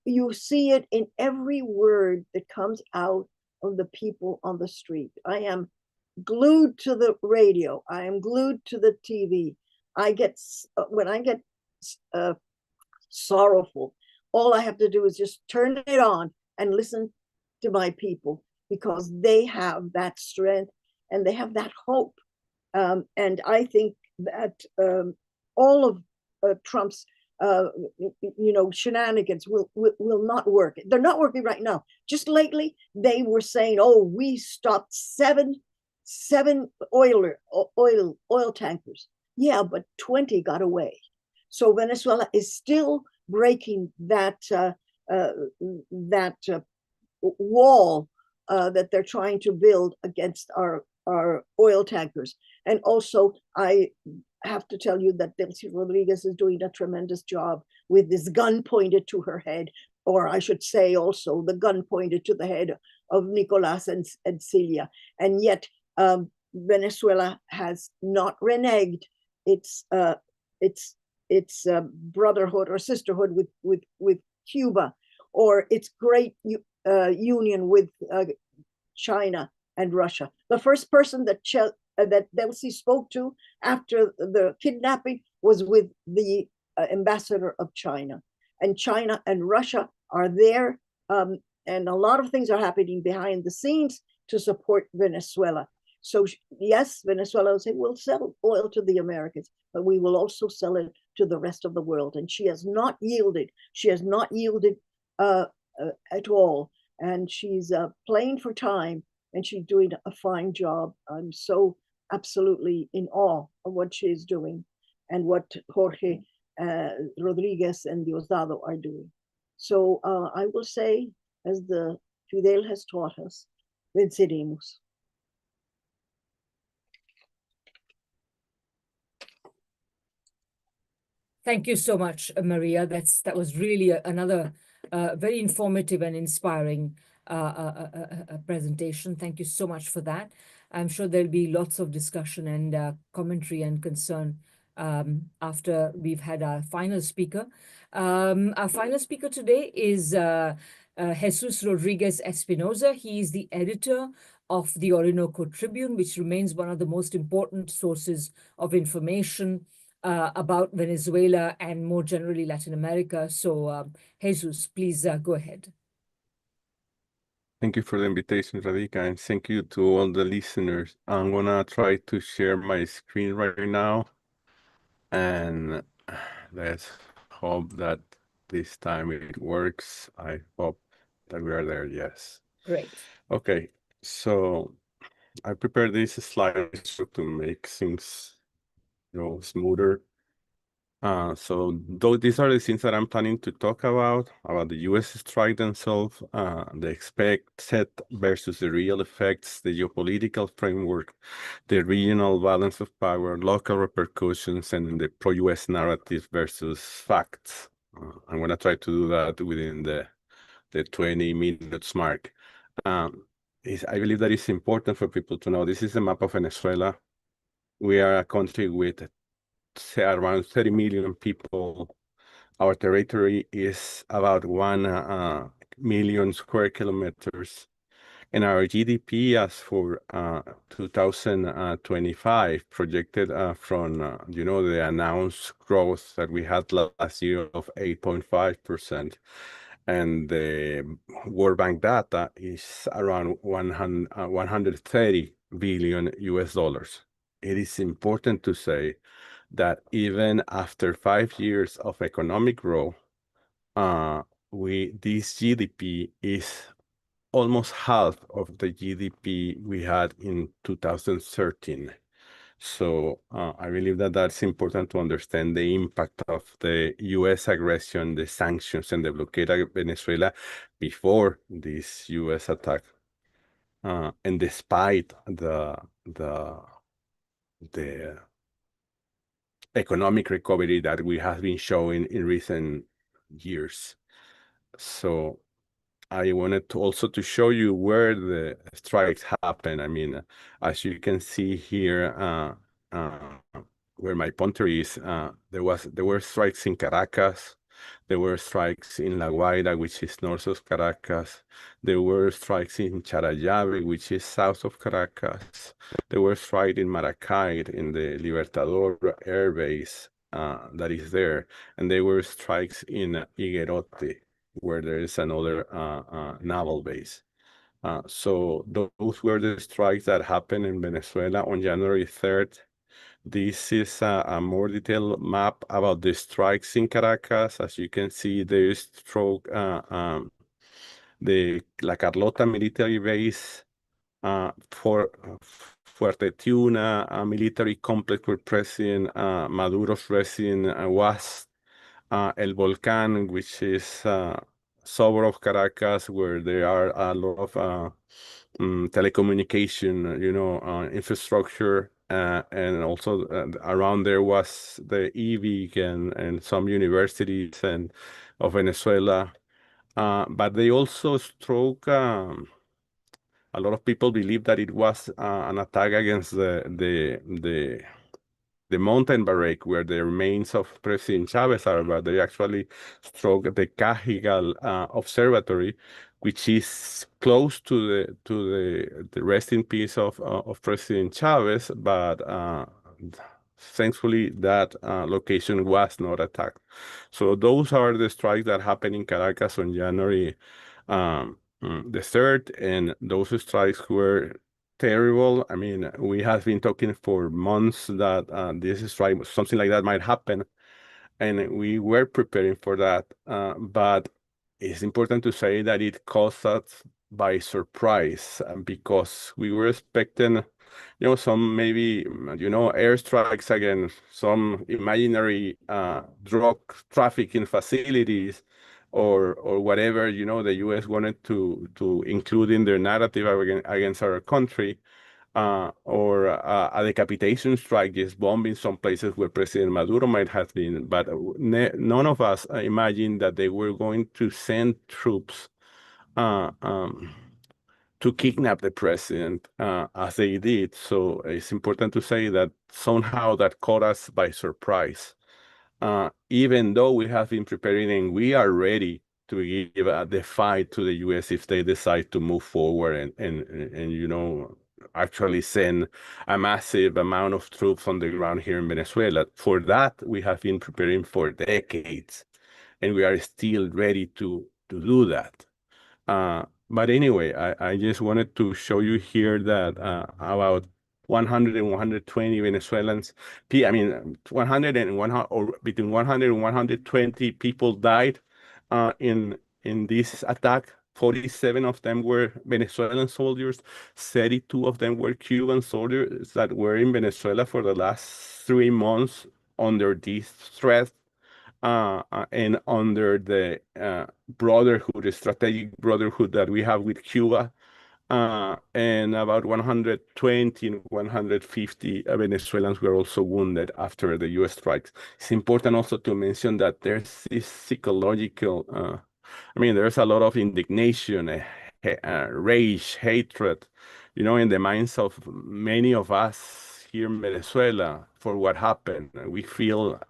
S4: you see it in every word that comes out of the people on the street. I am glued to the radio. I am glued to the TV. When I get sorrowful, all I have to do is just turn it on and listen to my people, because they have that strength and they have that hope. And I think that all of Trump's shenanigans will not work. They're not working right now. Just lately, they were saying, "Oh, we stopped seven oil tankers." Yeah, but 20 got away. So Venezuela is still breaking that wall that they're trying to build against our oil tankers. And also, I have to tell you that Delcy Rodriguez is doing a tremendous job with this gun pointed to her head, or I should say also the gun pointed to the head of Nicolás and Cilia. And yet Venezuela has not reneged its brotherhood or sisterhood with Cuba, or its great union with China and Russia. The first person that that Delcy spoke to after the kidnapping was with the ambassador of China. And China and Russia are there, and a lot of things are happening behind the scenes to support Venezuela. So yes, Venezuela will say, we'll sell oil to the Americans, but we will also sell it to the rest of the world. And she has not yielded. She has not yielded at all. And she's playing for time, and she's doing a fine job. I'm so absolutely in awe of what she is doing and what Jorge Rodriguez and Diosdado are doing. So I will say, as the Fidel has taught us, venceremos.
S1: Thank you so much, Maria. That was really another very informative and inspiring presentation. Thank you so much for that. I'm sure there'll be lots of discussion and commentary and concern after we've had our final speaker. Our final speaker today is Jesus Rodriguez Espinosa. He is the editor of the Orinoco Tribune, which remains one of the most important sources of information about Venezuela and more generally Latin America. So Jesus, please go ahead.
S5: Thank you for the invitation, Radhika, and thank you to all the listeners. I'm gonna try to share my screen right now, and let's hope that this time it works. I hope that we are there, yes.
S1: Great.
S5: Okay, so I prepared this slide to make things, smoother. So these are the things that I'm planning to talk about the U.S. strike themselves, the expected versus the real effects, the geopolitical framework, the regional balance of power, local repercussions, and the pro-U.S. narrative versus facts. I'm going to try to do that within the 20 minutes mark. I believe that it's important for people to know this is the map of Venezuela. We are a country with around 30 million people. Our territory is about 1 million square kilometers. And our GDP as for 2025 projected from, the announced growth that we had last year of 8.5%. And the World Bank data is around 130 billion US dollars. It is important to say that even after 5 years of economic growth, this GDP is almost half of the GDP we had in 2013. So I believe that that's important to understand the impact of the U.S. aggression, the sanctions, and the blockade of Venezuela before this U.S. attack. And despite the economic recovery that we have been showing in recent years. So I wanted to also to show you where the strikes happen. I mean, as you can see here, where my pointer is, there were strikes in Caracas. There were strikes in La Guaira, which is north of Caracas. There were strikes in Charallave, which is south of Caracas. There were strikes in Maracay, in the Libertador Air Base that is there. And there were strikes in Higuerote, where there is another naval base. So those were the strikes that happened in Venezuela on January 3rd. This is a more detailed map about the strikes in Caracas. As you can see, there is the La Carlota military base, for Fuerte Tiuna, a military complex where President Maduro's residence was, El Volcán, which is suburb of Caracas, where there are a lot of telecommunication, infrastructure, and also around there was the EVIC and some universities of Venezuela. But they also struck. A lot of people believe that it was an attack against the the mountain barrage where the remains of President Chavez are, but they actually struck the Cajigal Observatory, which is close to the rest in peace of President Chavez, but thankfully that location was not attacked. So those are the strikes that happened in Caracas on January the 3rd, and those strikes were terrible. I mean, we have been talking for months that this strike, something like that might happen, and we were preparing for that. But it's important to say that it caught us by surprise because we were expecting, some maybe, airstrikes against some imaginary drug trafficking facilities or whatever, the U.S. wanted to include in their narrative against our country, or a decapitation strike, just bombing some places where President Maduro might have been. But none of us imagined that they were going to send troops to kidnap the president as they did. So it's important to say that somehow that caught us by surprise. Even though we have been preparing and we are ready to give the fight to the U.S. if they decide to move forward and actually send a massive amount of troops on the ground here in Venezuela. For that, we have been preparing for decades, and we are still ready to do that. But anyway, I just wanted to show you here that about 100 and 120 Venezuelans, 100 and 100, or between 100 and 120 people died in this attack. 47 of them were Venezuelan soldiers. 32 of them were Cuban soldiers that were in Venezuela for the last 3 months under this threat. And under the brotherhood, the strategic brotherhood that we have with Cuba, and about 120 and 150 Venezuelans were also wounded after the U.S. strikes. It's important also to mention that there's this psychological, there's a lot of indignation, rage, hatred, in the minds of many of us here in Venezuela for what happened.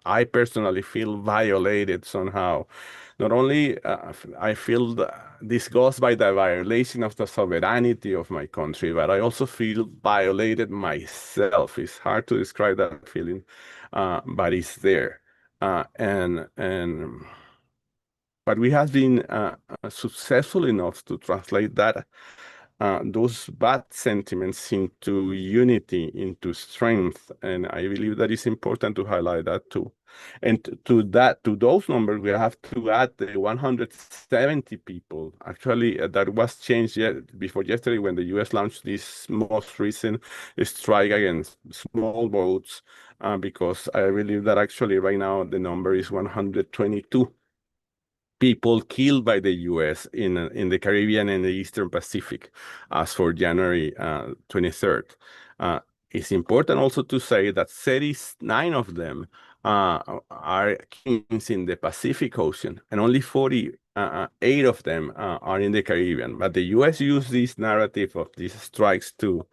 S5: I personally feel violated somehow. Not only I feel disgusted by the violation of the sovereignty of my country, but I also feel violated myself. It's hard to describe that feeling, but it's there. But we have been successful enough to translate that those bad sentiments into unity, into strength, and I believe that is important to highlight that too. And to those numbers, we have to add the 170 people. Actually, that was changed before yesterday when the U.S. launched this most recent strike against small boats, because I believe that actually right now the number is 122 people killed by the U.S. in the Caribbean and the Eastern Pacific as for January 23rd. It's important also to say that 39 of them are killings in the Pacific Ocean, and only 48 of them are in the Caribbean. But the U.S. used this narrative of these strikes to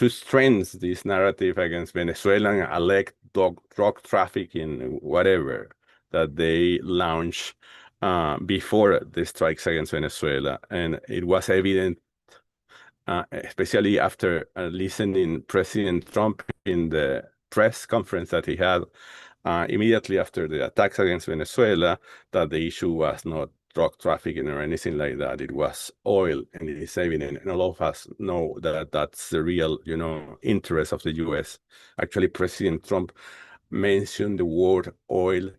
S5: strengthen this narrative against Venezuelan elect drug trafficking, whatever, that they launched before the strikes against Venezuela. And it was evident, especially after listening President Trump in the press conference that he had immediately after the attacks against Venezuela, that the issue was not drug trafficking or anything like that. It was oil, and it is evident, and all of us know that that's the real, interest of the U.S. Actually, President Trump mentioned the word oil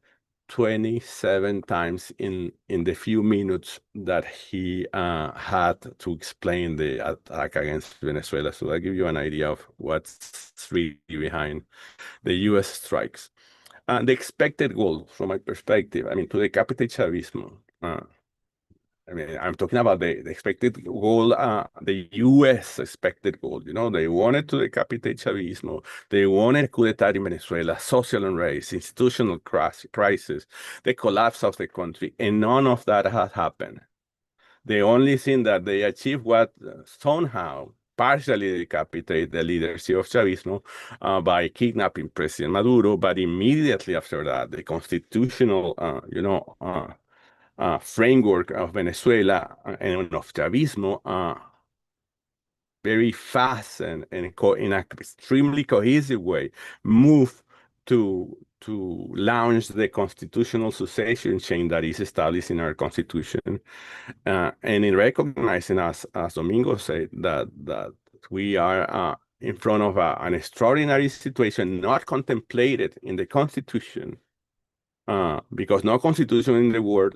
S5: 27 times in the few minutes that he had to explain the attack against Venezuela. So that gives you an idea of what's really behind the U.S. strikes. The expected goal, from my perspective, to decapitate Chavismo, I'm talking about the expected goal, the U.S. expected goal. They wanted to decapitate Chavismo. They wanted a coup d'etat in Venezuela, social unrest, institutional crisis, the collapse of the country, and none of that has happened. The only thing that they achieved was somehow, partially decapitate the leadership of Chavismo by kidnapping President Maduro. But immediately after that, the constitutional, framework of Venezuela and of Chavismo very fast and in an extremely cohesive way move to launch the constitutional succession chain that is established in our constitution, and in recognizing, as Domingo said, that we are in front of an extraordinary situation not contemplated in the constitution, because no constitution in the world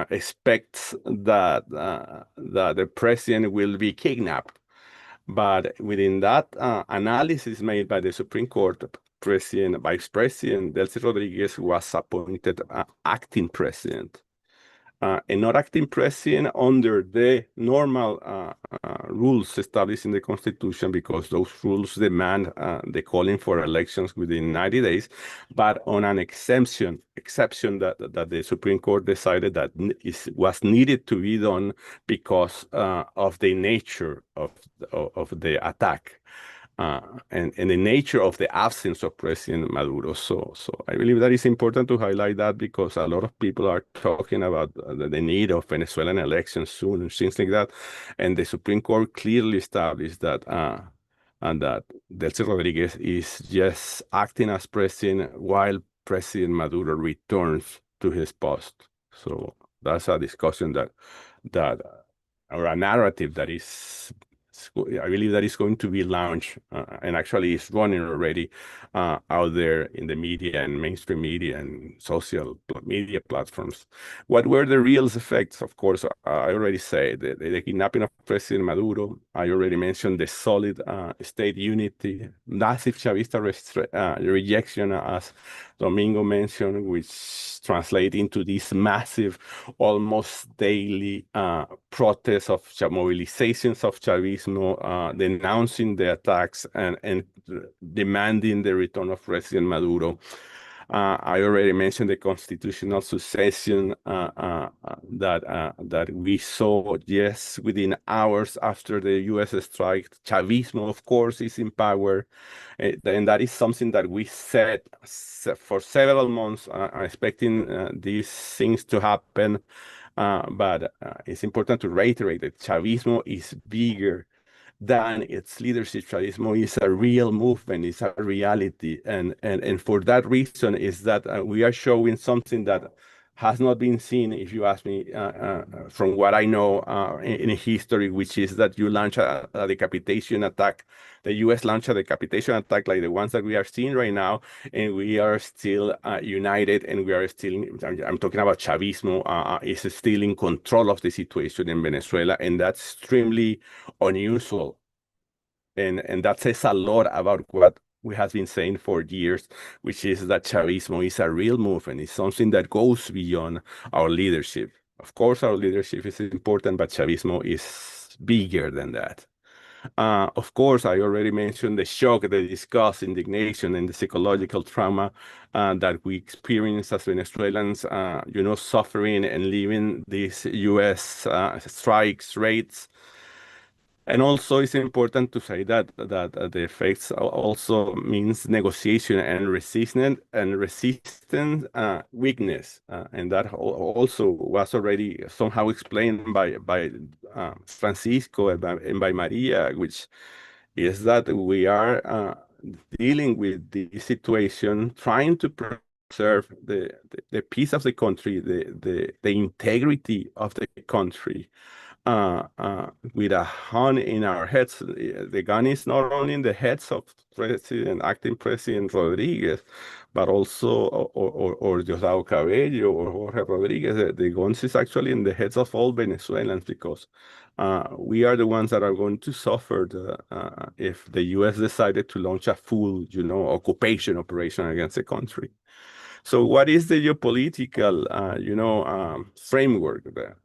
S5: expects that the president will be kidnapped. But within that analysis made by the Supreme Court, Vice President Delcy Rodriguez was appointed acting president. And not acting president under the normal rules established in the Constitution, because those rules demand the calling for elections within 90 days, but on an exception that the Supreme Court decided that was needed to be done because of the nature of the attack. And the nature of the absence of President Maduro. So I believe that is important to highlight that, because a lot of people are talking about the need of Venezuelan elections soon and things like that. And the Supreme Court clearly established that and that Delcy Rodriguez is just acting as president while President Maduro returns to his post. So that's a discussion that or a narrative that is, I believe, that is going to be launched and actually is running already out there in the media and mainstream media and social media platforms. What were the real effects? Of course, I already said the kidnapping of President Maduro. I already mentioned the solid state unity, massive Chavista rejection, as Domingo mentioned, which translate into this massive, almost daily protests of mobilizations of Chavismo, denouncing the attacks and demanding the return of President Maduro. I already mentioned the constitutional succession that we saw, yes, within hours after the U.S. strike. Chavismo, of course, is in power. And that is something that we said for several months, expecting these things to happen. But it's important to reiterate that Chavismo is bigger than its leadership. Chavismo is a real movement, it's a reality. And for that reason is that we are showing something that has not been seen, if you ask me, from what I know in history, which is that you launch a decapitation attack. The U.S. launched a decapitation attack like the ones that we are seeing right now, and we are still united, and we are still, I'm talking about Chavismo, is still in control of the situation in Venezuela, and that's extremely unusual. And that says a lot about what we have been saying for years, which is that Chavismo is a real movement. It's something that goes beyond our leadership. Of course, our leadership is important, but Chavismo is bigger than that. Of course, I already mentioned the shock, the disgust, indignation, and the psychological trauma that we experience as Venezuelans, suffering and living these U.S. strikes, raids. And also, it's important to say that the effects also means negotiation and resistance weakness, and that also was already somehow explained by Francisco and by Maria, which is that we are dealing with the situation, trying to preserve the peace of the country, the integrity of the country. With a gun in our heads. The gun is not only in the heads of acting President Rodriguez, but also, or Diosdado Cabello or Jorge Rodriguez. The gun is actually in the heads of all Venezuelans, because we are the ones that are going to suffer if the U.S. decided to launch a full, occupation operation against the country. So what is the geopolitical, framework there?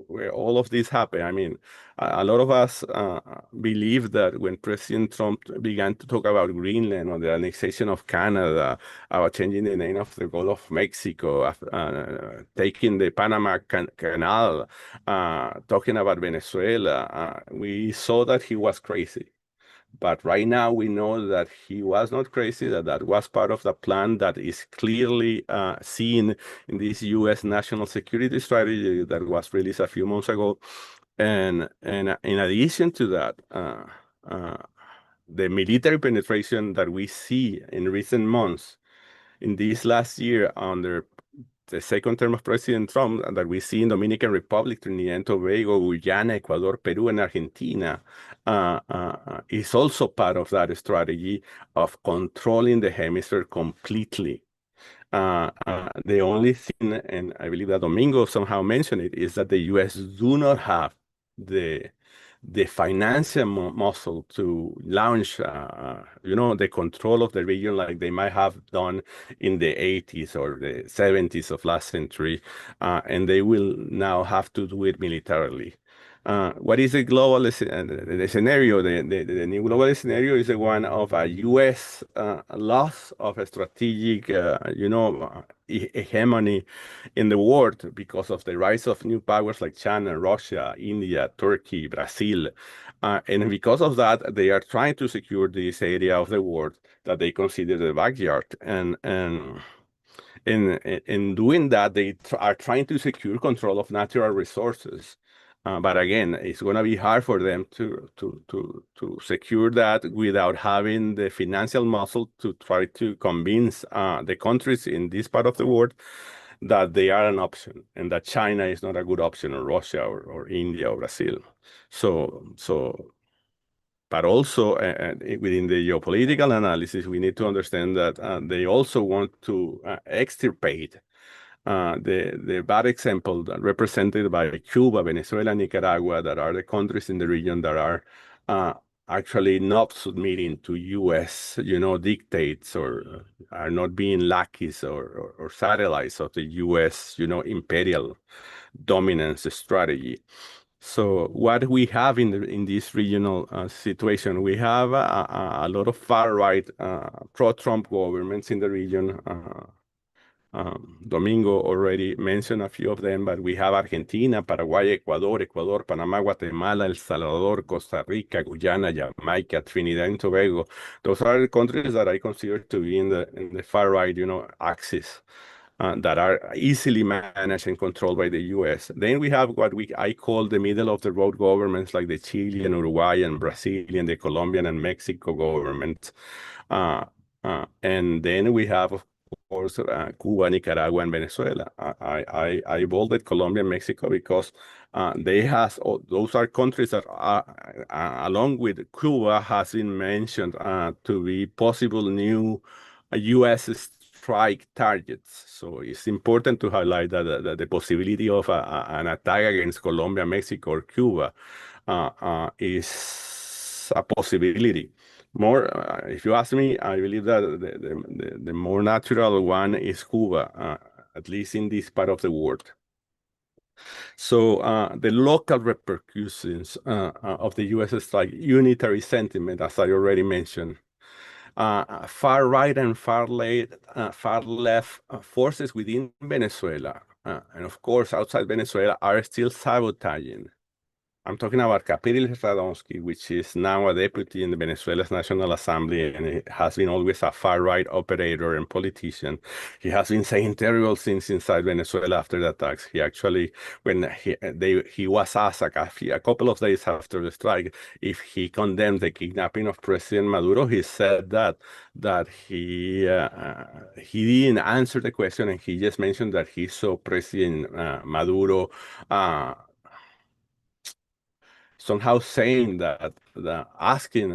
S5: where all of this happened. I mean, a lot of us believe that when President Trump began to talk about Greenland or the annexation of Canada, about changing the name of the Gulf of Mexico, taking the Panama Canal, talking about Venezuela, we saw that he was crazy. But right now we know that he was not crazy, that was part of the plan that is clearly seen in this U.S. national security strategy that was released a few months ago. And in addition to that, the military penetration that we see in recent months, in this last year under the second term of President Trump, that we see in Dominican Republic, Trinidad and Tobago, Guyana, Ecuador, Peru, and Argentina, is also part of that strategy of controlling the hemisphere completely. The only thing, and I believe that Domingo somehow mentioned it, is that the U.S. do not have the financial muscle to launch, the control of the region like they might have done in the 80s or the 70s of last century, and they will now have to do it militarily. What is the global the scenario? The new global scenario is the one of a U.S. Loss of a strategic, hegemony in the world because of the rise of new powers like China, Russia, India, Turkey, Brazil. And because of that, they are trying to secure this area of the world that they consider the backyard. And in doing that, they are trying to secure control of natural resources. But again, it's going to be hard for them to secure that without having the financial muscle to try to convince the countries in this part of the world that they are an option and that China is not a good option, or Russia or India or Brazil. But also within the geopolitical analysis, we need to understand that they also want to extirpate the bad example that represented by Cuba, Venezuela, Nicaragua, that are the countries in the region that are actually not submitting to U.S. dictates, or are not being lackeys or satellites of the U.S. imperial dominance strategy. So what we have in this regional situation, we have a lot of far-right pro-Trump governments in the region. Domingo already mentioned a few of them, but we have Argentina, Paraguay, Ecuador, Panama, Guatemala, El Salvador, Costa Rica, Guyana, Jamaica, Trinidad and Tobago. Those are the countries that I consider to be in the far right, axis. That are easily managed and controlled by the U.S. Then we have what I call the middle-of-the-road governments, like the Chilean, Uruguayan, Brazilian, the Colombian and Mexico government. And then we have, of course, Cuba, Nicaragua, and Venezuela. I bolded Colombia and Mexico because those are countries that are, along with Cuba, has been mentioned to be possible new U.S. strike targets. So it's important to highlight that the possibility of an attack against Colombia, Mexico, or Cuba is a possibility. More, if you ask me, I believe that the more natural one is Cuba, at least in this part of the world. So the local repercussions of the U.S. strike, unitary sentiment, as I already mentioned, far right and far left forces within Venezuela, and of course outside Venezuela, are still sabotaging. I'm talking about Capriles Radonsky, which is now a deputy in the Venezuela's National Assembly, and he has been always a far-right operator and politician. He has been saying terrible things inside Venezuela after the attacks. He actually, when he was asked a couple of days after the strike if he condemned the kidnapping of President Maduro, he said that he didn't answer the question, and he just mentioned that he saw President Maduro somehow saying that asking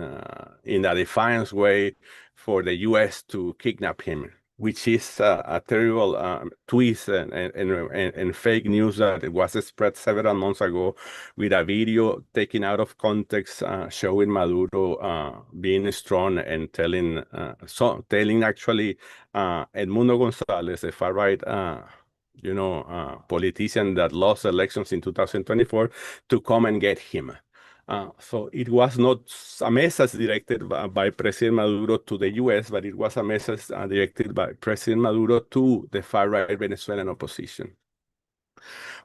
S5: in a defiance way for the U.S. to kidnap him, which is a terrible twist and fake news that it was spread several months ago with a video taken out of context showing Maduro being strong and telling actually Edmundo Gonzalez, the far-right politician that lost elections in 2024 to come and get him. So it was not a message directed by President Maduro to the US, but it was a message directed by President Maduro to the far-right Venezuelan opposition.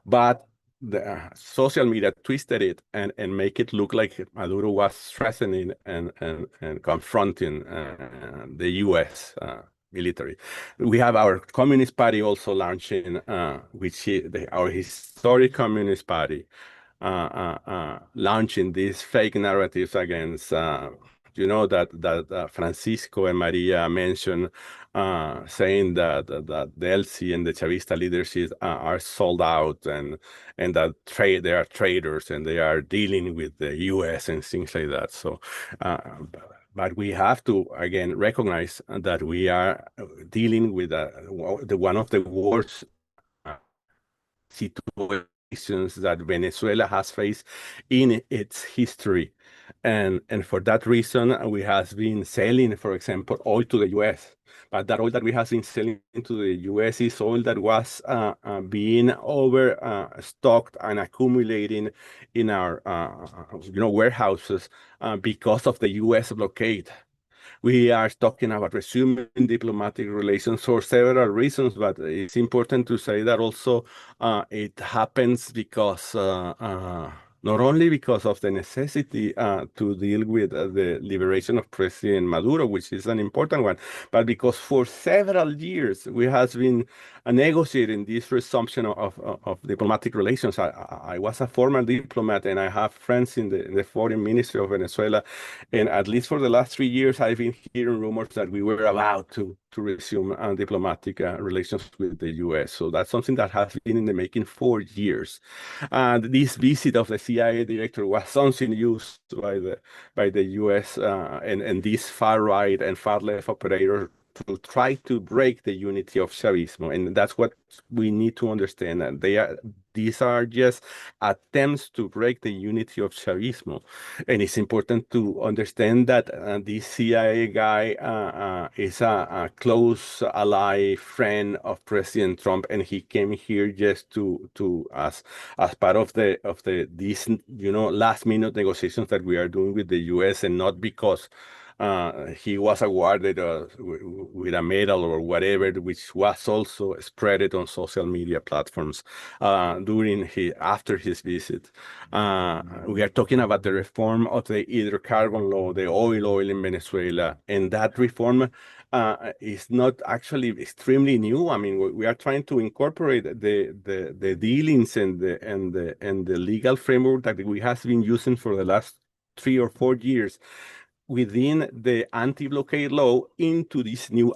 S5: But the social media twisted it and make it look like Maduro was threatening and confronting the US military. We have our Communist Party also launching, which is our historic Communist Party, launching these fake narratives against, that Francisco and Maria mentioned, saying that the LC and the Chavista leadership are sold out and that they are traitors and they are dealing with the US and things like that. So, but we have to, again, recognize that we are dealing with one of the worst situations that Venezuela has faced in its history. And for that reason, we have been selling, for example, oil to the US. But that oil that we have been selling to the US is oil that was being overstocked and accumulating in our warehouses because of the US blockade. We are talking about resuming diplomatic relations for several reasons, but it's important to say that also it happens because not only because of the necessity to deal with the liberation of President Maduro, which is an important one, but because for several years we have been negotiating this resumption of diplomatic relations. I was a former diplomat and I have friends in the foreign ministry of Venezuela, and at least for the last 3 years, I've been hearing rumors that we were about to resume diplomatic relations with the US. So that's something that has been in the making for years. And this visit of the CIA director was something used by the US and these far-right and far-left operators to try to break the unity of Chavismo. And that's what we need to understand. And these are just attempts to break the unity of Chavismo. And it's important to understand that this CIA guy is a close ally, friend of President Trump, and he came here just to as part of these last minute negotiations that we are doing with the US, and not because he was awarded with a medal or whatever, which was also spread on social media platforms after his visit. We are talking about the reform of the hydrocarbon law, the oil in Venezuela, and that reform is not actually extremely new. I mean, we are trying to incorporate the dealings and the legal framework that we have been using for the last 3 or 4 years within the anti-blockade law into this new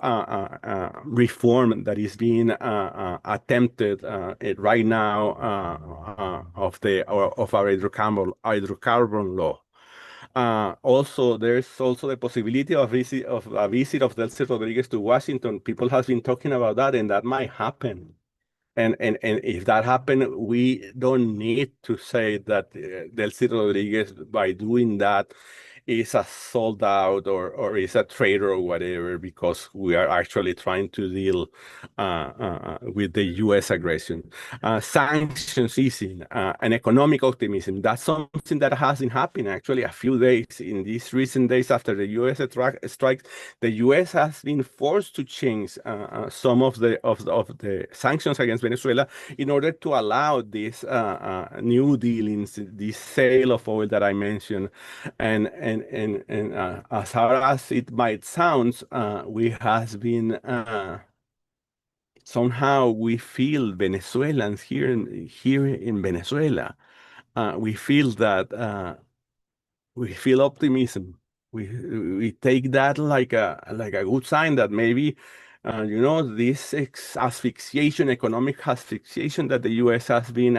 S5: reform that is being attempted right now of our hydrocarbon law. Also, there's also the possibility of a visit of Delcy Rodriguez to Washington. People have been talking about that, and that might happen. And if that happens, we don't need to say that Delcy Rodriguez, by doing that, is a sold out or is a traitor or whatever, because we are actually trying to deal with the US aggression. Sanctions easing and economic optimism, that's something that hasn't happened actually a few days. In these recent days after the US strikes, the US has been forced to change some of the sanctions against Venezuela in order to allow these new dealings, this sale of oil that I mentioned. And as hard as it might sound, we have been somehow we feel Venezuelans here in Venezuela. We feel that we feel optimism. We take that like a good sign that maybe this asphyxiation, economic asphyxiation that the US has been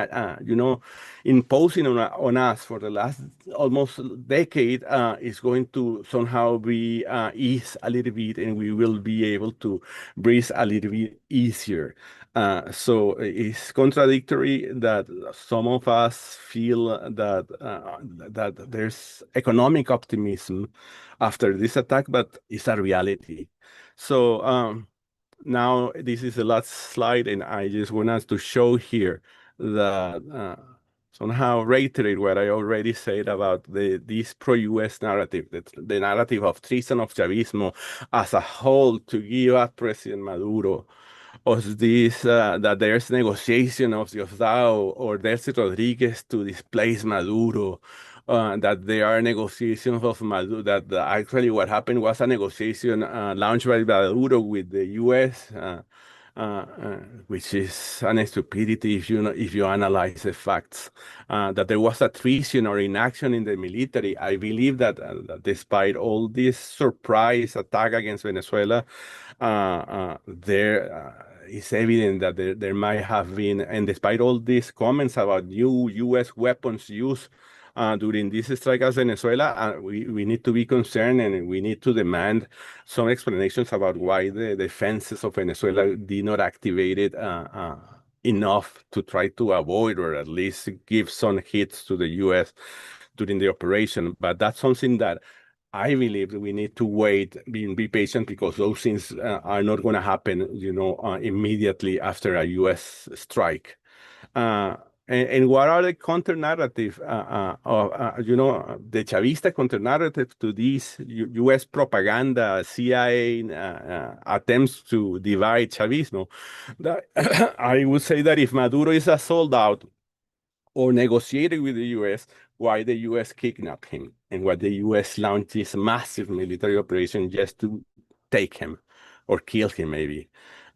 S5: imposing on us for the last almost decade is going to somehow be ease a little bit, and we will be able to breathe a little bit easier. So it's contradictory that some of us feel that there's economic optimism after this attack, but it's a reality. So now this is the last slide, and I just want us to show here that somehow reiterate what I already said about this pro-US narrative, the narrative of treason of Chavismo as a whole to give up President Maduro, of this that there's negotiation of Diosdado or Delcy Rodriguez to displace Maduro, that there are negotiations of Maduro, that actually what happened was a negotiation launched by Maduro with the US, which is an stupidity if you analyze the facts. That there was a treason or inaction in the military. I believe that despite all this surprise attack against Venezuela, there is evident that there might have been, and despite all these comments about new U.S. weapons use during this strike against Venezuela, we need to be concerned, and we need to demand some explanations about why the defenses of Venezuela did not activate it enough to try to avoid or at least give some hits to the U.S. during the operation. But that's something that I believe we need to wait, be patient, because those things are not going to happen, immediately after a U.S. strike. And what are the counter narrative of, the Chavista counter narrative to this U.S. propaganda, CIA attempts to divide Chavismo? I would say that if Maduro is a sold out or negotiated with the U.S., why the U.S. kidnapped him and why the U.S. launched this massive military operation just to take him or kill him, maybe.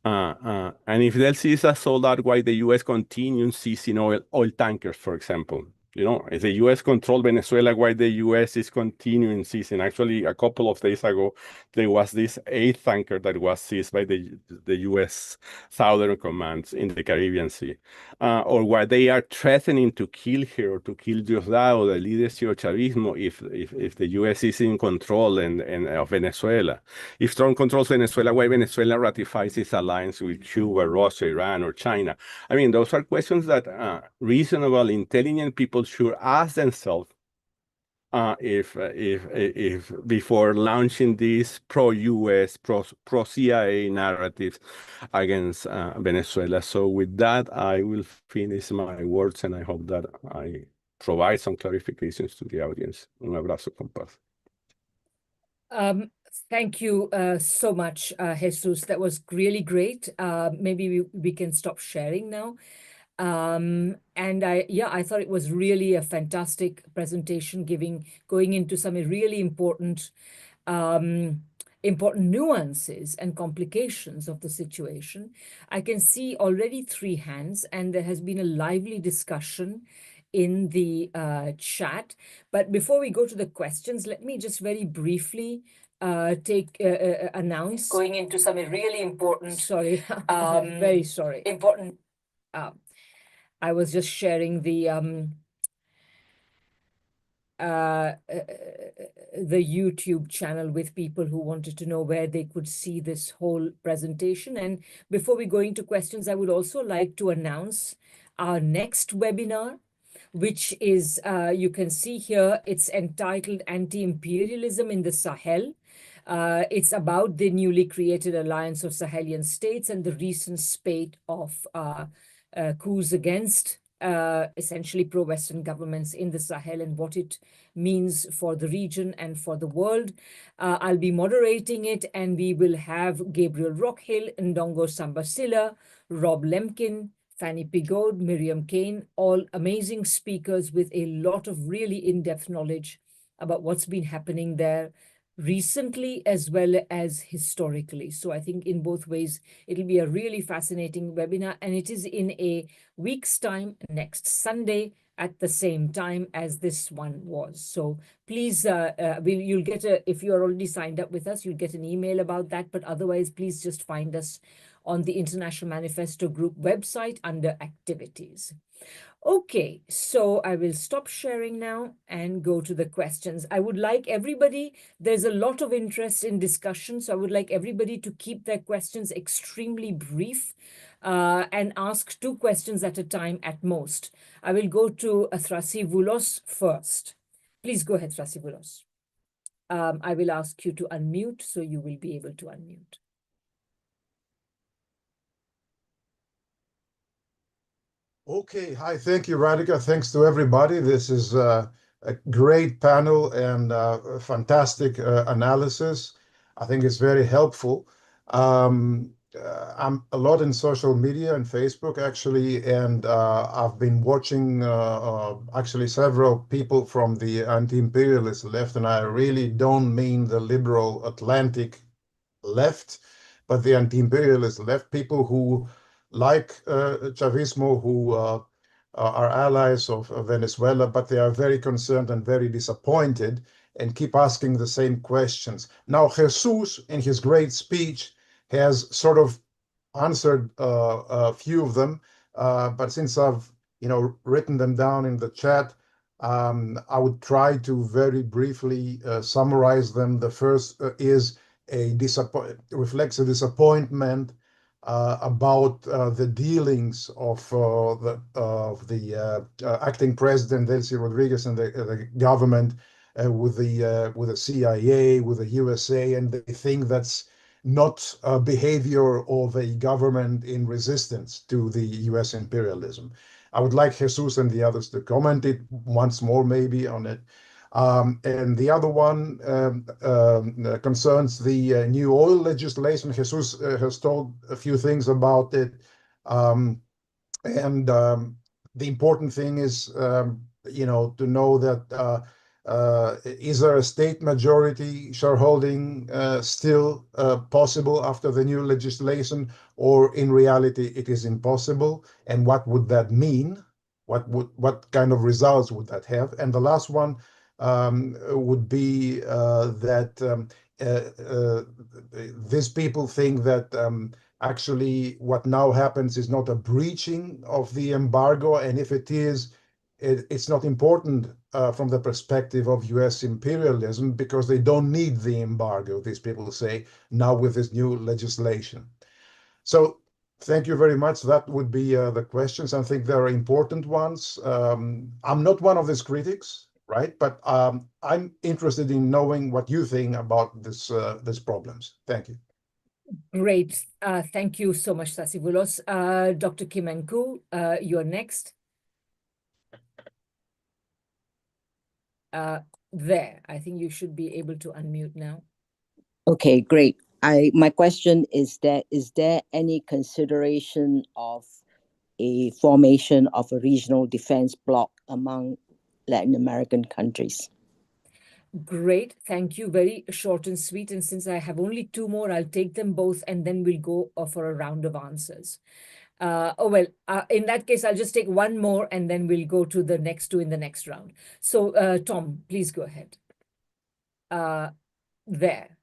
S5: And if Delcy is a sold out, why the U.S. continues seizing oil tankers, for example. If the U.S. controlled Venezuela, why the U.S. is continuing seizing. Actually, a couple of days ago, there was this 8th tanker that was seized by the U.S. Southern Command in the Caribbean Sea. Or why they are threatening to kill her or to kill Diosdado, the leadership of Chavismo, if the U.S. is in control of Venezuela. If Trump controls Venezuela, why Venezuela ratifies its alliance with Cuba, Russia, Iran, or China? I mean, those are questions that reasonable, intelligent people should ask themselves if before launching these pro-US, pro-CIA narratives against Venezuela. So with that, I will finish my words, and I hope that I provide some clarifications to the audience. Un abrazo, compadre.
S1: Thank you so much, Jesus. That was really great. Maybe we can stop sharing now. And I thought it was really a fantastic presentation, going into some really important nuances and complications of the situation. I can see already 3 hands, and there has been a lively discussion in the chat. But before we go to the questions, let me just very briefly announce.
S6: Going into some really important.
S1: Sorry, very sorry.
S6: Important.
S1: I was just sharing the YouTube channel with people who wanted to know where they could see this whole presentation. And before we go into questions, I would also like to announce our next webinar, which is, you can see here, it's entitled Anti-Imperialism in the Sahel. It's about the newly created Alliance of Sahelian States and the recent spate of coups against essentially pro-Western governments in the Sahel and what it means for the region and for the world. I'll be moderating it, and we will have Gabriel Rockhill, Ndongo Sambasila, Rob Lemkin, Fanny Pigode, Miriam Kane, all amazing speakers with a lot of really in-depth knowledge about what's been happening there recently as well as historically. So I think in both ways, it'll be a really fascinating webinar, and it is in a week's time, next Sunday, at the same time as this one was. So please, you'll get if you're already signed up with us, you'll get an email about that. But otherwise, please just find us on the International Manifesto Group website under activities. Okay, so I will stop sharing now and go to the questions. I would like everybody, there's a lot of interest in discussion, so I would like everybody to keep their questions extremely brief and ask 2 questions at a time at most. I will go to Thrasivoulos first. Please go ahead, Thrasivoulos. I will ask you to unmute, so you will be able to unmute.
S7: Okay, hi, thank you, Radhika. Thanks to everybody. This is a great panel and a fantastic analysis. I think it's very helpful. I'm a lot in social media and Facebook actually, and I've been watching actually several people from the anti-imperialist left, and I really don't mean the liberal Atlantic left, but the anti-imperialist left, people who like Chavismo, who are allies of Venezuela, but they are very concerned and very disappointed and keep asking the same questions. Now, Jesus, in his great speech, has sort of answered a few of them, but since I've written them down in the chat, I would try to very briefly summarize them. The first is reflects a disappointment about the dealings of the acting president Delcy Rodriguez and the government with the CIA, with the USA, and they think that's not a behavior of a government in resistance to the US imperialism. I would like Jesus and the others to comment it once more, maybe, on it. And the other one concerns the new oil legislation. Jesus has told a few things about it. And the important thing is, to know that is there a state majority shareholding still possible after the new legislation, or in reality it is impossible? And what would that mean? What kind of results would that have? And the last one would be that these people think that actually what now happens is not a breaching of the embargo, and if it is, it's not important from the perspective of US imperialism, because they don't need the embargo, these people say, now with this new legislation. So thank you very much. That would be the questions. I think they're important ones. I'm not one of these critics, right? But I'm interested in knowing what you think about these problems. Thank you.
S1: Great. Thank you so much, Sasivulos. Dr. Kimenku, you're next. There, I think you should be able to unmute now.
S8: Okay, great. My question is there any consideration of a formation of a regional defense bloc among Latin American countries?
S1: Great, thank you. Very short and sweet. And since I have only two more, I'll take them both and then we'll go for a round of answers. In that case, I'll just take one more and then we'll go to the next two in the next round. So, Tom, please go ahead. There.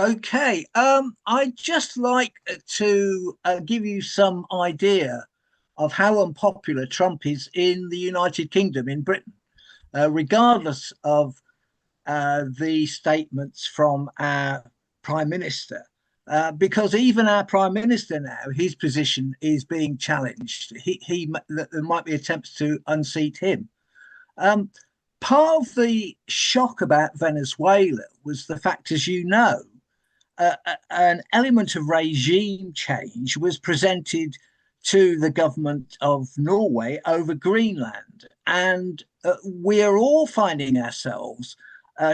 S9: Okay, I'd just like to give you some idea of how unpopular Trump is in the United Kingdom, in Britain, regardless of the statements from our Prime Minister. Because even our Prime Minister now, his position is being challenged. There might be attempts to unseat him. Part of the shock about Venezuela was the fact, as you know, an element of regime change was presented to the government of Norway over Greenland. And we are all finding ourselves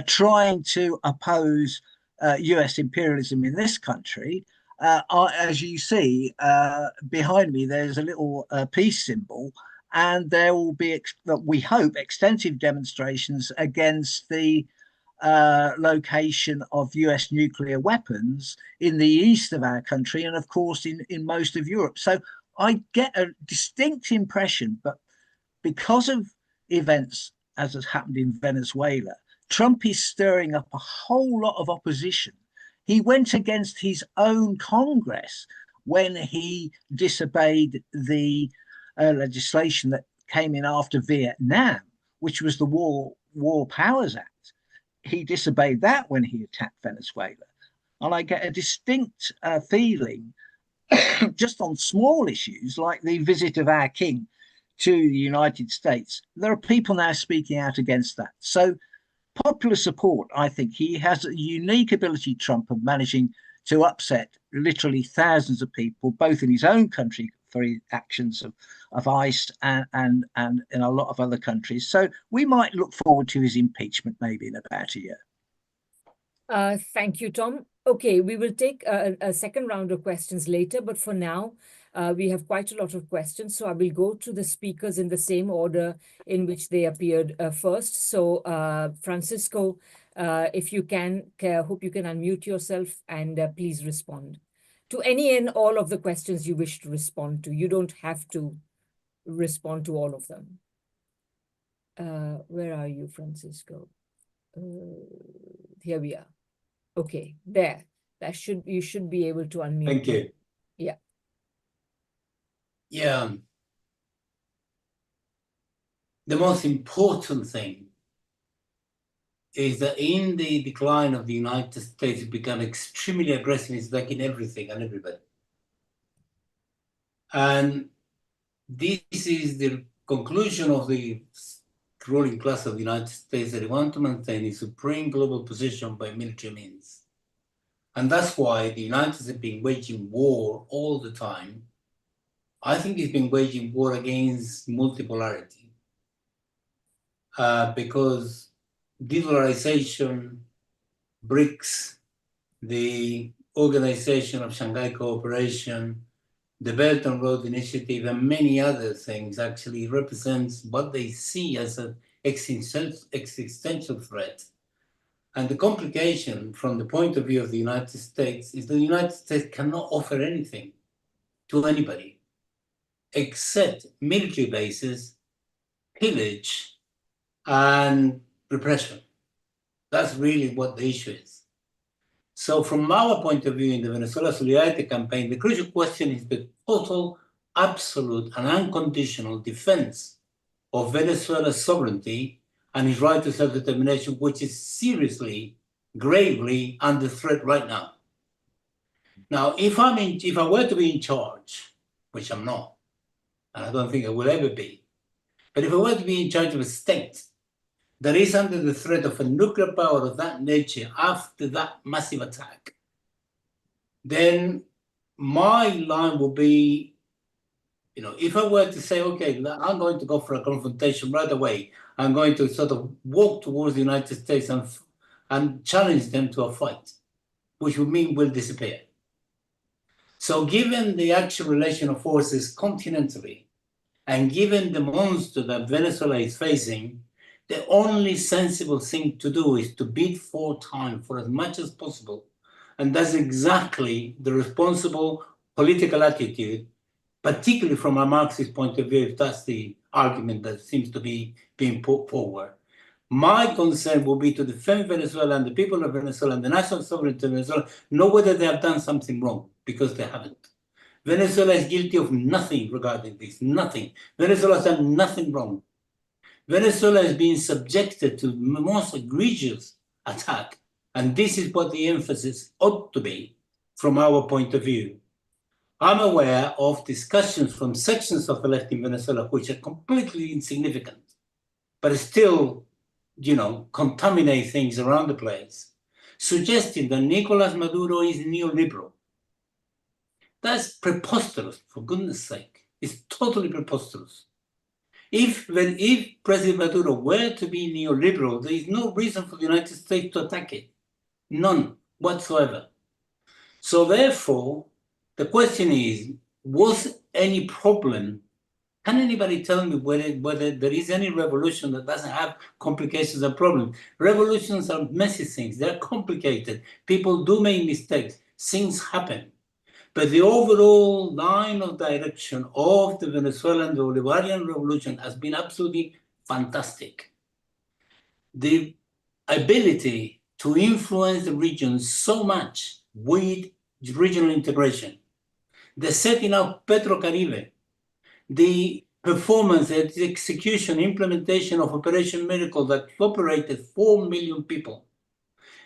S9: trying to oppose US imperialism in this country. As you see, behind me, there's a little peace symbol, and there will be, we hope, extensive demonstrations against the location of US nuclear weapons in the east of our country, and of course in most of Europe. So I get a distinct impression, but because of events as has happened in Venezuela, Trump is stirring up a whole lot of opposition. He went against his own Congress when he disobeyed the legislation that came in after Vietnam, which was the War Powers Act. He disobeyed that when he attacked Venezuela. And I get a distinct feeling just on small issues like the visit of our king to the United States. There are people now speaking out against that. So popular support, I think he has a unique ability, Trump, of managing to upset literally thousands of people, both in his own country, for actions of ICE and in a lot of other countries. So we might look forward to his impeachment maybe in about a year.
S1: Thank you, Tom. Okay, we will take a second round of questions later, but for now, we have quite a lot of questions. So I will go to the speakers in the same order in which they appeared first. So Francisco, if you can, hope you can unmute yourself and please respond to any and all of the questions you wish to respond to. You don't have to respond to all of them. Where are you, Francisco? Here we are. Okay, there. You should be able to unmute.
S3: Thank you.
S1: Yeah.
S3: Yeah. The most important thing is that in the decline of the United States, it became extremely aggressive. It's like in everything and everybody. And this is the conclusion of the ruling class of the United States, that they want to maintain a supreme global position by military means. And that's why the United States has been waging war all the time. I think it's been waging war against multipolarity. Because de-dollarization, BRICS, the Organization of Shanghai Cooperation, the Belt and Road Initiative, and many other things actually represents what they see as an existential threat. And the complication from the point of view of the United States is the United States cannot offer anything to anybody except military bases, pillage, and repression. That's really what the issue is. So from our point of view in the Venezuela Solidarity Campaign, the crucial question is the total, absolute, and unconditional defense of Venezuela's sovereignty and its right to self-determination, which is seriously, gravely under threat right now. Now, if I were to be in charge, which I'm not, and I don't think I will ever be, but if I were to be in charge of a state that is under the threat of a nuclear power of that nature after that massive attack, then my line will be, if I were to say, okay, I'm going to go for a confrontation right away, I'm going to sort of walk towards the United States and challenge them to a fight, which would mean we'll disappear. So given the actual relation of forces continentally, and given the monster that Venezuela is facing, the only sensible thing to do is to bid for time for as much as possible. And that's exactly the responsible political attitude, particularly from a Marxist point of view, if that's the argument that seems to be being put forward. My concern will be to defend Venezuela and the people of Venezuela and the national sovereignty of Venezuela, know whether they have done something wrong, because they haven't. Venezuela is guilty of nothing regarding this, nothing. Venezuela has done nothing wrong. Venezuela is being subjected to the most egregious attack, and this is what the emphasis ought to be from our point of view. I'm aware of discussions from sections of the left in Venezuela which are completely insignificant, but still, contaminate things around the place, suggesting that Nicolás Maduro is neoliberal. That's preposterous, for goodness sake. It's totally preposterous. If President Maduro were to be neoliberal, there is no reason for the United States to attack it. None whatsoever. So therefore, the question is, was any problem? Can anybody tell me whether there is any revolution that doesn't have complications and problems? Revolutions are messy things. They're complicated. People do make mistakes. Things happen. But the overall line of direction of the Venezuelan Bolivarian revolution has been absolutely fantastic. The ability to influence the region so much with regional integration, the setting up PetroCaribe, the performance, the execution, implementation of Operation Miracle that operated 4 million people,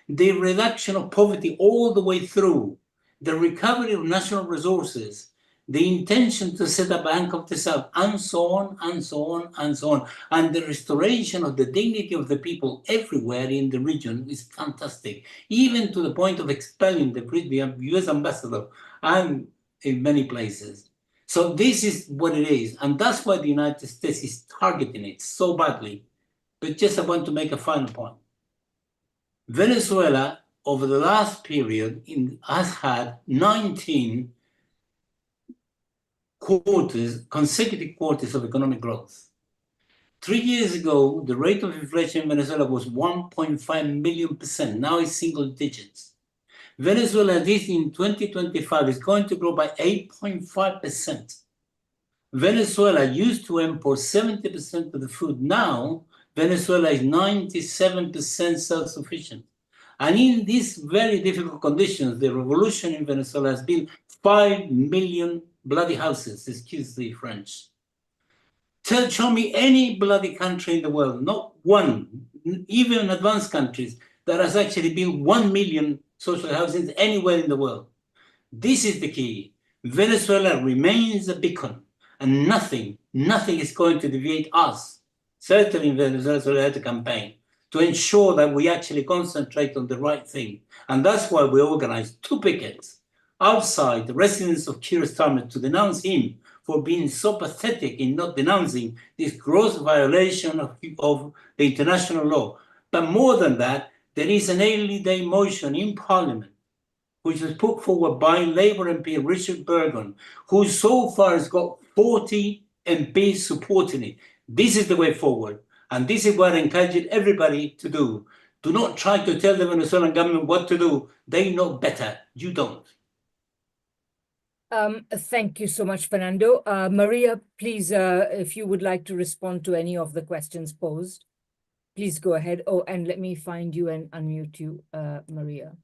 S3: the reduction of poverty all the way through, the recovery of national resources, the intention to set a Bank of the South, and so on, and so on, and so on. And the restoration of the dignity of the people everywhere in the region is fantastic, even to the point of expelling the US ambassador and in many places. So this is what it is. And that's why the United States is targeting it so badly. But just I want to make a final point. Venezuela, over the last period, has had 19 consecutive quarters of economic growth. 3 years ago, the rate of inflation in Venezuela was 1.5 million%. Now it's single digits. Venezuela, this in 2025 is going to grow by 8.5%. Venezuela used to import 70% of the food. Now, Venezuela is 97% self-sufficient. And in these very difficult conditions, the revolution in Venezuela has been 5 million bloody houses, excuse the French. Show me any bloody country in the world, not one, even advanced countries, that has actually built 1 million social housing anywhere in the world. This is the key. Venezuela remains a beacon, and nothing is going to deviate us, certainly in Venezuela campaign, to ensure that we actually concentrate on the right thing. And that's why we organized 2 pickets outside the residence of Keir Starmer to denounce him for being so pathetic in not denouncing this gross violation of the international law. But more than that, there is an early day motion in Parliament, which was put forward by Labour MP Richard Burgon, who so far has got 40 MPs supporting it. This is the way forward. And this is what I encourage everybody to do. Do not try to tell the Venezuelan government what to do. They know better. You don't.
S1: Thank you so much, Fernando. Maria, please, if you would like to respond to any of the questions posed, please go ahead. Oh, and let me find you and unmute you, Maria.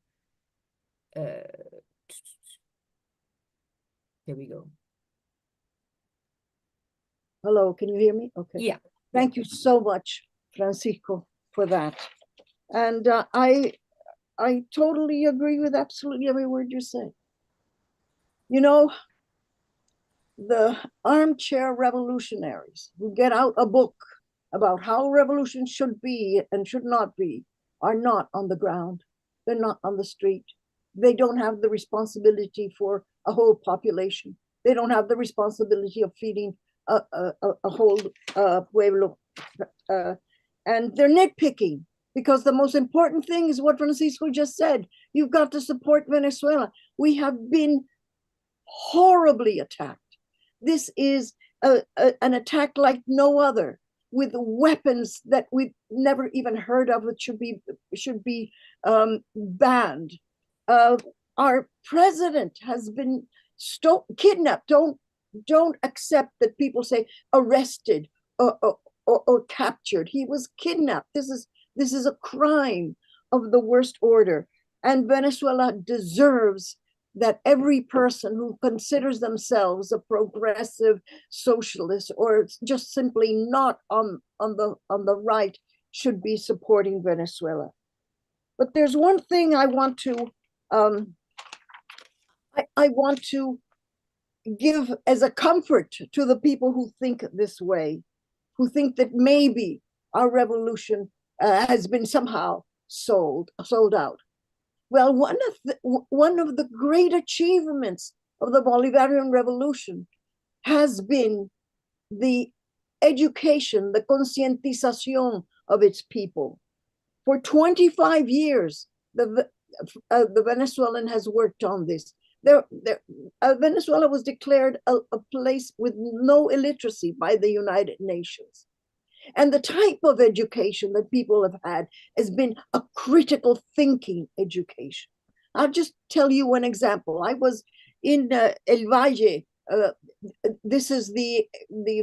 S1: There we go.
S4: Hello, can you hear me? Okay.
S1: Yeah.
S4: Thank you so much, Francisco, for that. And I totally agree with absolutely every word you say. You know, the armchair revolutionaries who get out a book about how revolution should be and should not be are not on the ground. They're not on the street. They don't have the responsibility for a whole population. They don't have the responsibility of feeding a whole pueblo. And they're nitpicking, because the most important thing is what Francisco just said. You've got to support Venezuela. We have been horribly attacked. This is an attack like no other, with weapons that we've never even heard of, which should be banned. Our president has been kidnapped. Don't accept that people say arrested or captured. He was kidnapped. This is a crime of the worst order, and Venezuela deserves that every person who considers themselves a progressive socialist or just simply not on the right should be supporting Venezuela. But there's one thing I want to I want to give as a comfort to the people who think this way, who think that maybe our revolution has been somehow sold out. Well, one of the great achievements of the Bolivarian Revolution has been the education, the concientización of its people. For 25 years, the Venezuelan has worked on this. Venezuela was declared a place with no illiteracy by the United Nations. And the type of education that people have had has been a critical thinking education. I'll just tell you one example. I was in El Valle. This is the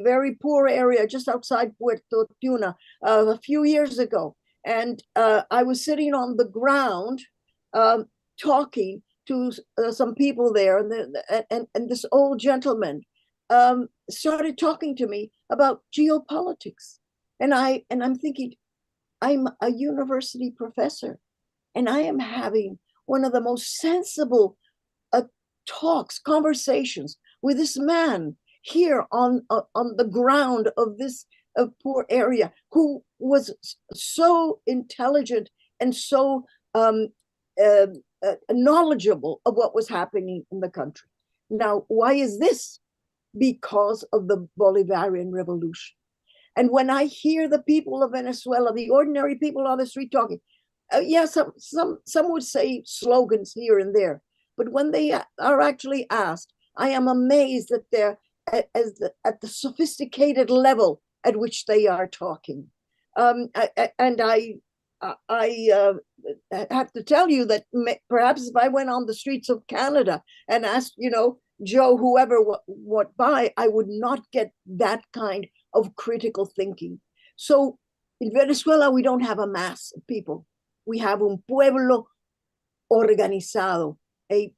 S4: very poor area just outside Puerto Tuna a few years ago. And I was sitting on the ground talking to some people there. And this old gentleman started talking to me about geopolitics. And I'm thinking, I'm a university professor, and I am having one of the most sensible conversations with this man here on the ground of this poor area, who was so intelligent and so knowledgeable of what was happening in the country. Now, why is this? because of the Bolivarian Revolution. And when I hear the people of Venezuela, the ordinary people on the street talking, yes, some would say slogans here and there, but when they are actually asked, I am amazed that they're at the sophisticated level at which they are talking. I have to tell you that perhaps if I went on the streets of Canada and asked, Joe, whoever what by, I would not get that kind of critical thinking. So in Venezuela, we don't have a mass of people. We have un pueblo organizado, a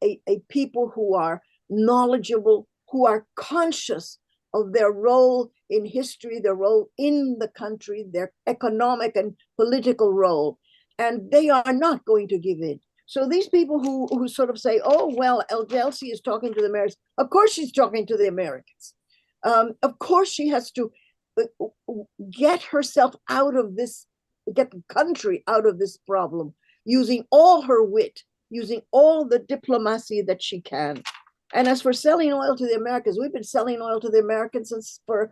S4: people who are knowledgeable, who are conscious of their role in history, their role in the country, their economic and political role, and they are not going to give in. So these people who sort of say, oh, well, Elgelsi is talking to the Americans. Of course she's talking to the Americans. Of course she has to get herself out of this, get the country out of this problem, using all her wit, using all the diplomacy that she can. And as for selling oil to the Americans, we've been selling oil to the Americans since for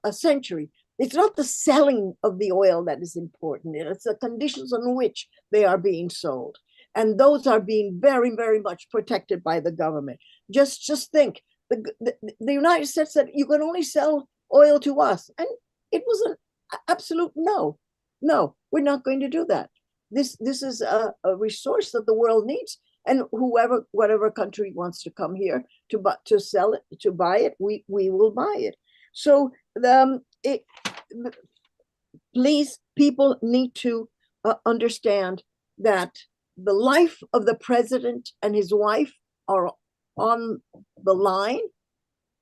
S4: a century. It's not the selling of the oil that is important. It's the conditions on which they are being sold. And those are being very, very much protected by the government. Just think, the United States said, you can only sell oil to us. And it was an absolute no. No, we're not going to do that. This is a resource that the world needs. And whatever country wants to come here to sell it, to buy it, we will buy it. So please, people need to understand that the life of the president and his wife are on the line,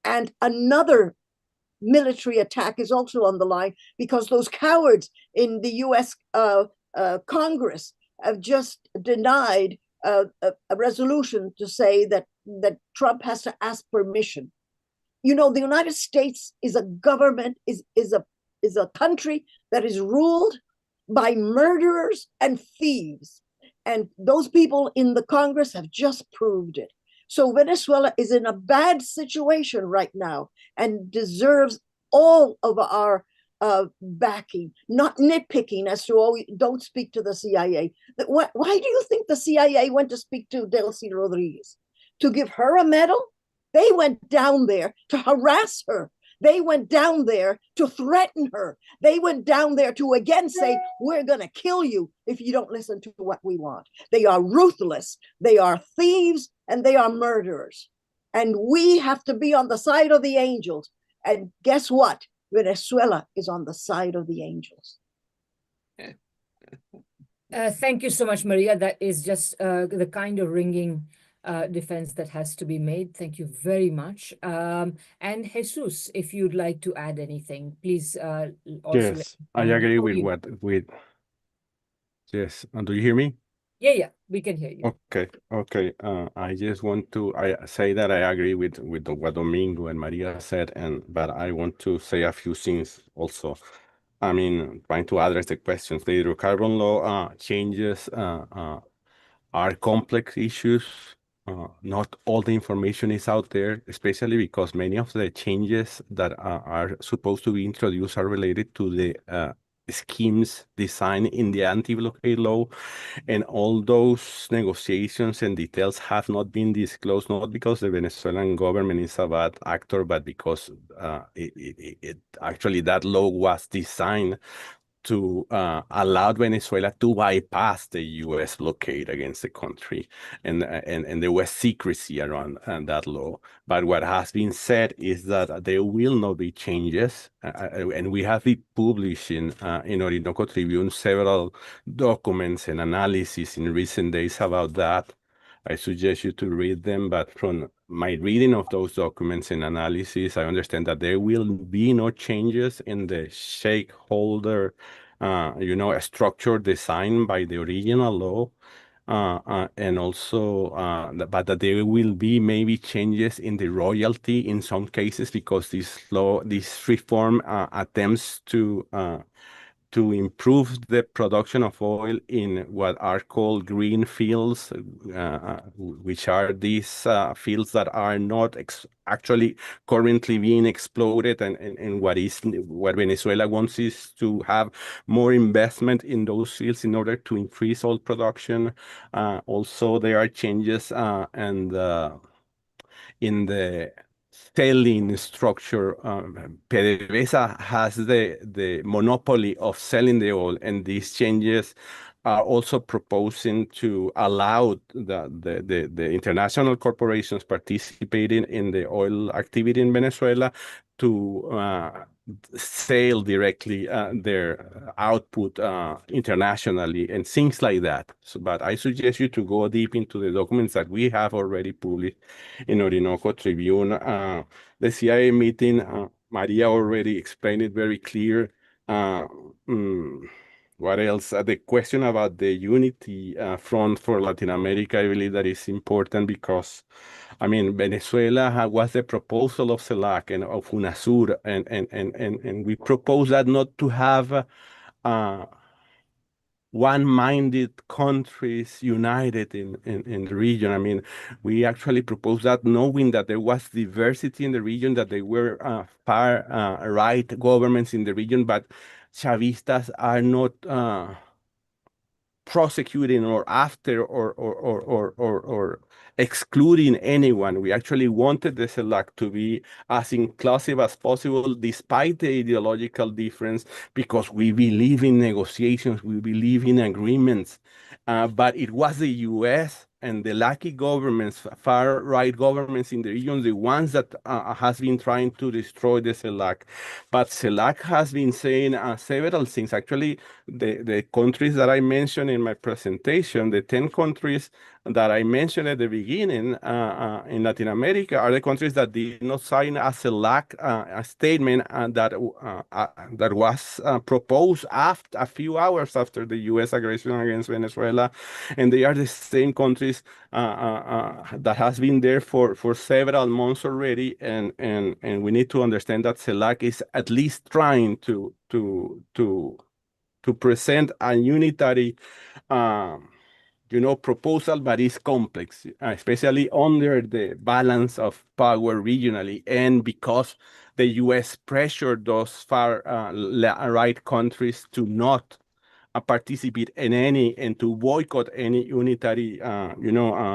S4: and another military attack is also on the line because those cowards in the U.S. Congress have just denied a resolution to say that Trump has to ask permission. The United States is a government, is a country that is ruled by murderers and thieves. And those people in the Congress have just proved it. So Venezuela is in a bad situation right now and deserves all of our backing, not nitpicking as to, oh, don't speak to the CIA. Why do you think the CIA went to speak to Delcy Rodriguez? To give her a medal? They went down there to harass her. They went down there to threaten her. They went down there to again say, we're going to kill you if you don't listen to what we want. They are ruthless. They are thieves and they are murderers. And we have to be on the side of the angels. And guess what? Venezuela is on the side of the angels.
S1: Thank you so much, Maria. That is just the kind of ringing defense that has to be made. Thank you very much. And Jesus, if you'd like to add anything, please also.
S5: Yes, I agree with yes. And do you hear me?
S1: Yeah, we can hear you.
S5: Okay. I just want to say that I agree with what Domingo and Maria said, but I want to say a few things also. I mean, trying to address the questions. The hydrocarbon law changes are complex issues. Not all the information is out there, especially because many of the changes that are supposed to be introduced are related to the schemes designed in the anti-blockade law, and all those negotiations and details have not been disclosed, not because the Venezuelan government is a bad actor, but because it actually that law was designed to allow Venezuela to bypass the U.S. blockade against the country, and there was secrecy around that law. But what has been said is that there will not be changes, and we have been publishing in Orinoco Tribune several documents and analysis in recent days about that. I suggest you to read them, but from my reading of those documents and analysis, I understand that there will be no changes in the stakeholder, a structure designed by the original law, and also, but that there will be maybe changes in the royalty in some cases, because this reform attempts to to improve the production of oil in what are called green fields, which are these fields that are not actually currently being exploited, and what Venezuela wants is to have more investment in those fields in order to increase oil production. Also, there are changes and in the selling structure. PDVSA has the monopoly of selling the oil, and these changes are also proposing to allow the international corporations participating in the oil activity in Venezuela to sell directly their output internationally and things like that. So, but I suggest you to go deep into the documents that we have already published in Orinoco Tribune. The CIA meeting, Maria already explained it very clear. What else? The question about the unity front for Latin America, I believe that is important because, I mean, Venezuela was the proposal of CELAC and of UNASUR, and we propose that not to have one-minded countries united in the region. I mean, we actually proposed that knowing that there was diversity in the region, that there were far-right governments in the region, but Chavistas are not prosecuting or after or excluding anyone. We actually wanted the CELAC to be as inclusive as possible, despite the ideological difference, because we believe in negotiations, we believe in agreements. But it was the U.S. and the lucky governments, far-right governments in the region, the ones that has been trying to destroy the CELAC. But CELAC has been saying several things. Actually, the countries that I mentioned in my presentation, the 10 countries that I mentioned at the beginning in Latin America, are the countries that did not sign a CELAC a statement that was proposed after a few hours after the U.S. aggression against Venezuela, and they are the same countries that has been there for several months already, and we need to understand that CELAC is at least trying to present a unitary proposal, but it's complex, especially under the balance of power regionally, and because the U.S. pressured those far-right countries to not participate in any and to boycott any unitary,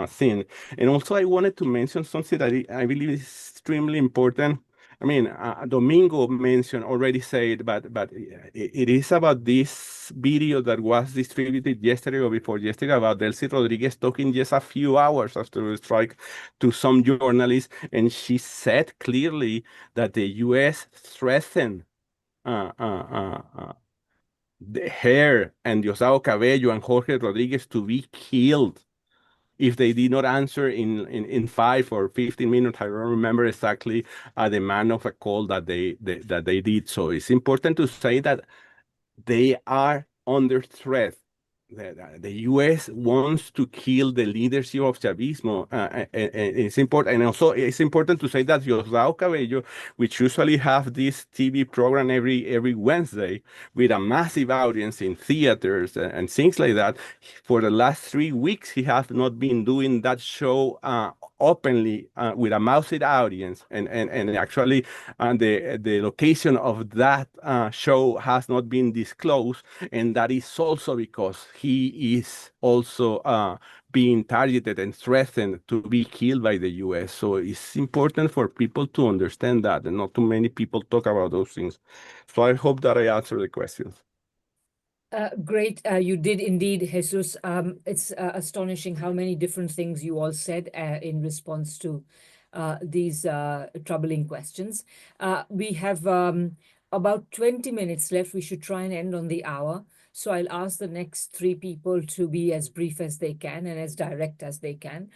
S5: thing. And also, I wanted to mention something that I believe is extremely important. I mean, Domingo already said, but it is about this video that was distributed yesterday or before yesterday about Delcy Rodriguez talking just a few hours after the strike to some journalists, and she said clearly that the U.S. threatened her and Diosdado Cabello and Jorge Rodriguez to be killed if they did not answer in 5 or 15 minutes. I don't remember exactly the demand of a call that they did. So it's important to say that they are under threat. The U.S. wants to kill the leadership of Chavismo. It's important, and also it's important to say that Diosdado Cabello, which usually have this TV program every Wednesday with a massive audience in theaters and things like that, for the last 3 weeks he has not been doing that show openly with a massive audience, and actually the location of that show has not been disclosed, and that is also because he is also being targeted and threatened to be killed by the U.S. So it's important for people to understand that, and not too many people talk about those things. So I hope that I answered the questions.
S1: Great. You did indeed, Jesus. It's astonishing how many different things you all said in response to these troubling questions. We have about 20 minutes left. We should try and end on the hour. So I'll ask the next 3 people to be as brief as they can and as direct as they can.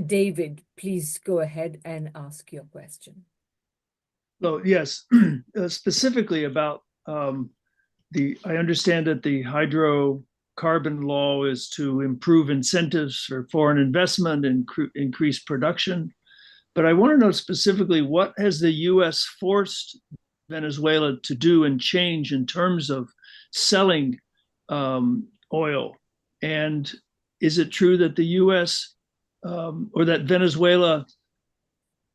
S1: David, please go ahead and ask your question.
S10: Oh, yes. Specifically about I understand that the hydrocarbon law is to improve incentives for foreign investment and increase production. But I want to know specifically, what has the U.S. forced Venezuela to do and change in terms of selling oil? And is it true that the U.S. Or that Venezuela,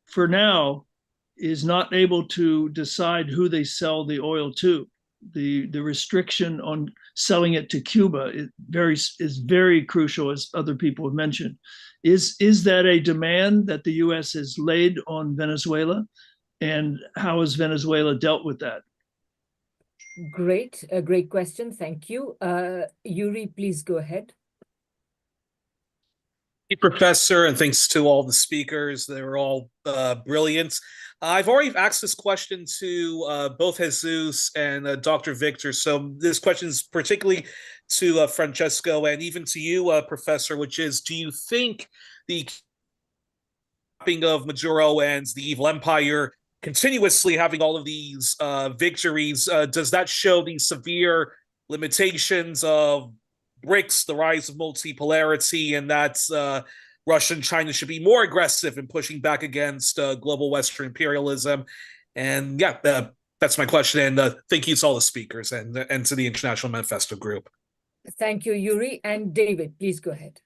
S10: for now, is not able to decide who they sell the oil to? The restriction on selling it to Cuba is very crucial, as other people have mentioned. Is that a demand that the U.S. has laid on Venezuela? And how has Venezuela dealt with that?
S1: Great, a great question. Thank you. Yuri, please go ahead.
S11: Hey, Professor, and thanks to all the speakers. They were all brilliant. I've already asked this question to both Jesus and Dr. Victor, so this question is particularly to Francesco and even to you, Professor, which is, do you think the kidnapping of Maduro and the evil empire continuously having all of these victories, does that show the severe limitations of BRICS, the rise of multipolarity, and that Russia and China should be more aggressive in pushing back against global Western imperialism? And yeah, that's my question. And thank you to all the speakers and to the International Manifesto Group.
S1: Thank you, Yuri. And David, please go ahead.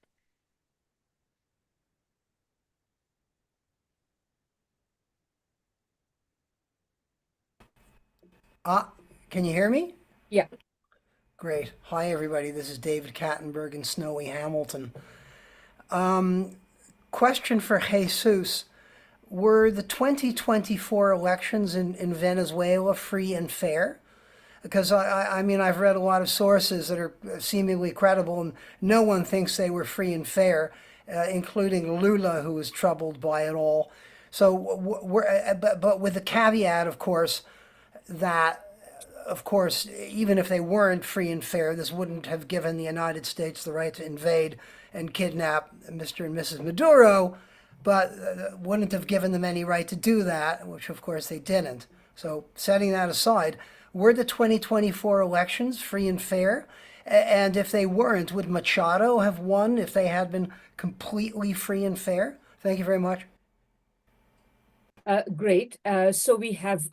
S12: Can you hear me?
S1: Yeah.
S12: Great. Hi, everybody. This is David Kattenberg in snowy Hamilton. Question for Jesus. Were the 2024 elections in Venezuela free and fair? Because, I mean, I've read a lot of sources that are seemingly credible, and no one thinks they were free and fair, including Lula, who was troubled by it all. So, but with the caveat, of course, that, of course, even if they weren't free and fair, this wouldn't have given the United States the right to invade and kidnap Mr. and Mrs. Maduro, but wouldn't have given them any right to do that, which of course they didn't. So setting that aside, were the 2024 elections free and fair? And if they weren't, would Machado have won if they had been completely free and fair? Thank you very much.
S1: Great. So we have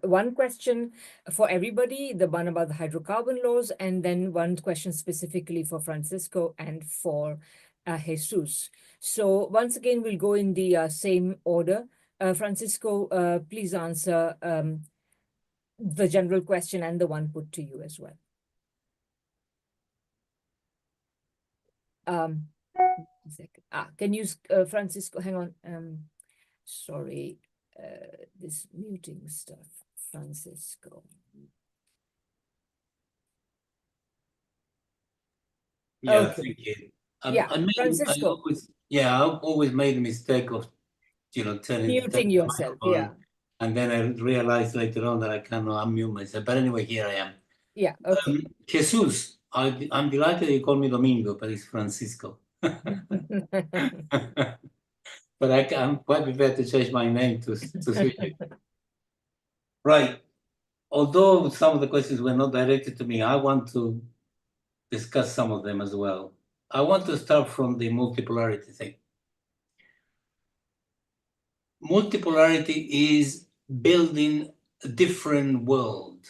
S1: one question for everybody, the one about the hydrocarbon laws, and then one question specifically for Francisco and for Jesus. So once again, we'll go in the same order. Francisco, please answer the general question and the one put to you as well. Can you, Francisco, hang on. Sorry, this muting stuff, Francisco.
S3: Yeah,
S1: Okay.
S3: thank you.
S1: Francisco.
S3: I always made the mistake of, turning
S1: Muting yourself, yeah.
S3: And then I realized later on that I cannot unmute myself. But anyway, here I am.
S1: Yeah, okay.
S3: Jesus, I'm delighted you call me Domingo, but it's Francisco. But I'm quite prepared to change my name to suit you. Right. Although some of the questions were not directed to me, I want to discuss some of them as well. I want to start from the multipolarity thing. Multipolarity is building a different world.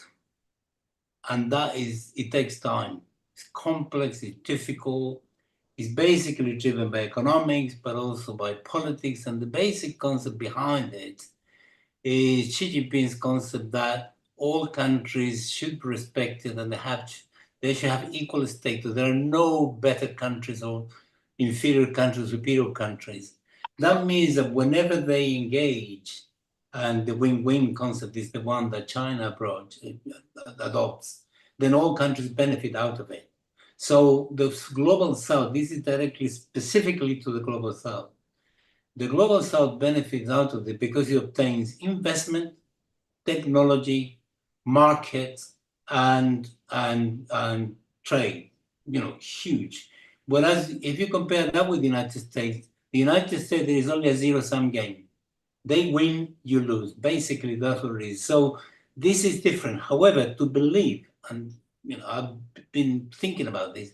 S3: And it takes time. It's complex, it's difficult. It's basically driven by economics, but also by politics. And the basic concept behind it is Xi Jinping's concept that all countries should be respected and they should have equal status. There are no better countries or inferior countries, superior countries. That means that whenever they engage, and the win-win concept is the one that China adopts, then all countries benefit out of it. So the Global South, this is directly, specifically to the Global South. The Global South benefits out of it because it obtains investment, technology, markets, and trade, huge. Whereas if you compare that with the United States, there is only a zero-sum game. They win, you lose. Basically, that's what it is. So this is different. However, to believe, and I've been thinking about this,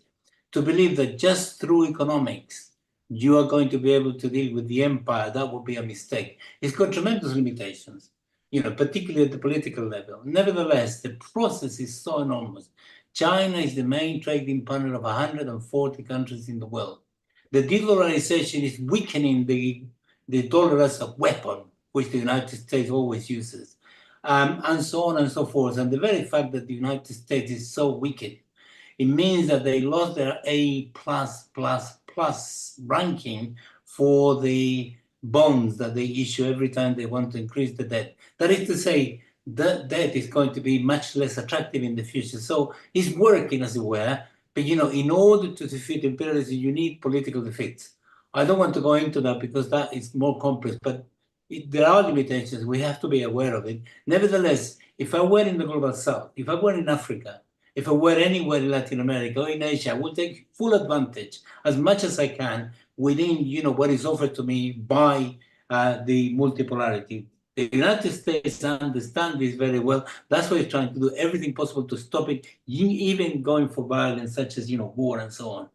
S3: to believe that just through economics, you are going to be able to deal with the empire, that would be a mistake. It's got tremendous limitations. particularly at the political level. Nevertheless, the process is so enormous. China is the main trading partner of 140 countries in the world. The de-dollarization is weakening the dollar as a weapon, which the United States always uses, and so on and so forth. And the very fact that the United States is so weakened, it means that they lost their A++ ranking for the bonds that they issue every time they want to increase the debt. That is to say, the debt is going to be much less attractive in the future. So it's working, as it were. But, in order to defeat imperialism, you need political defeats. I don't want to go into that because that is more complex, but there are limitations. We have to be aware of it. Nevertheless, if I were in the global south, if I were in Africa, if I were anywhere in Latin America or in Asia, I would take full advantage as much as I can within, what is offered to me by the multipolarity. The United States understands this very well. That's why it's trying to do everything possible to stop it, even going for violence such as, war and so on.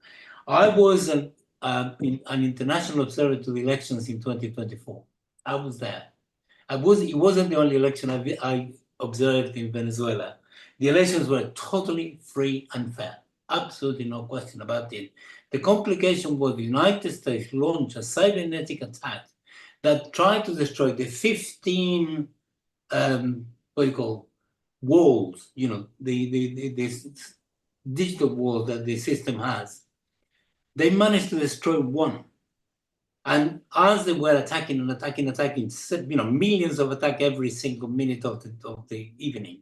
S3: I was an international observer to the elections in 2024. I was there. It wasn't the only election I observed in Venezuela. The elections were totally free and fair. Absolutely no question about it. The complication was the United States launched a cybernetic attack that tried to destroy the 15 walls, the digital walls that the system has. They managed to destroy one. And as they were attacking, millions of attacks every single minute of the evening,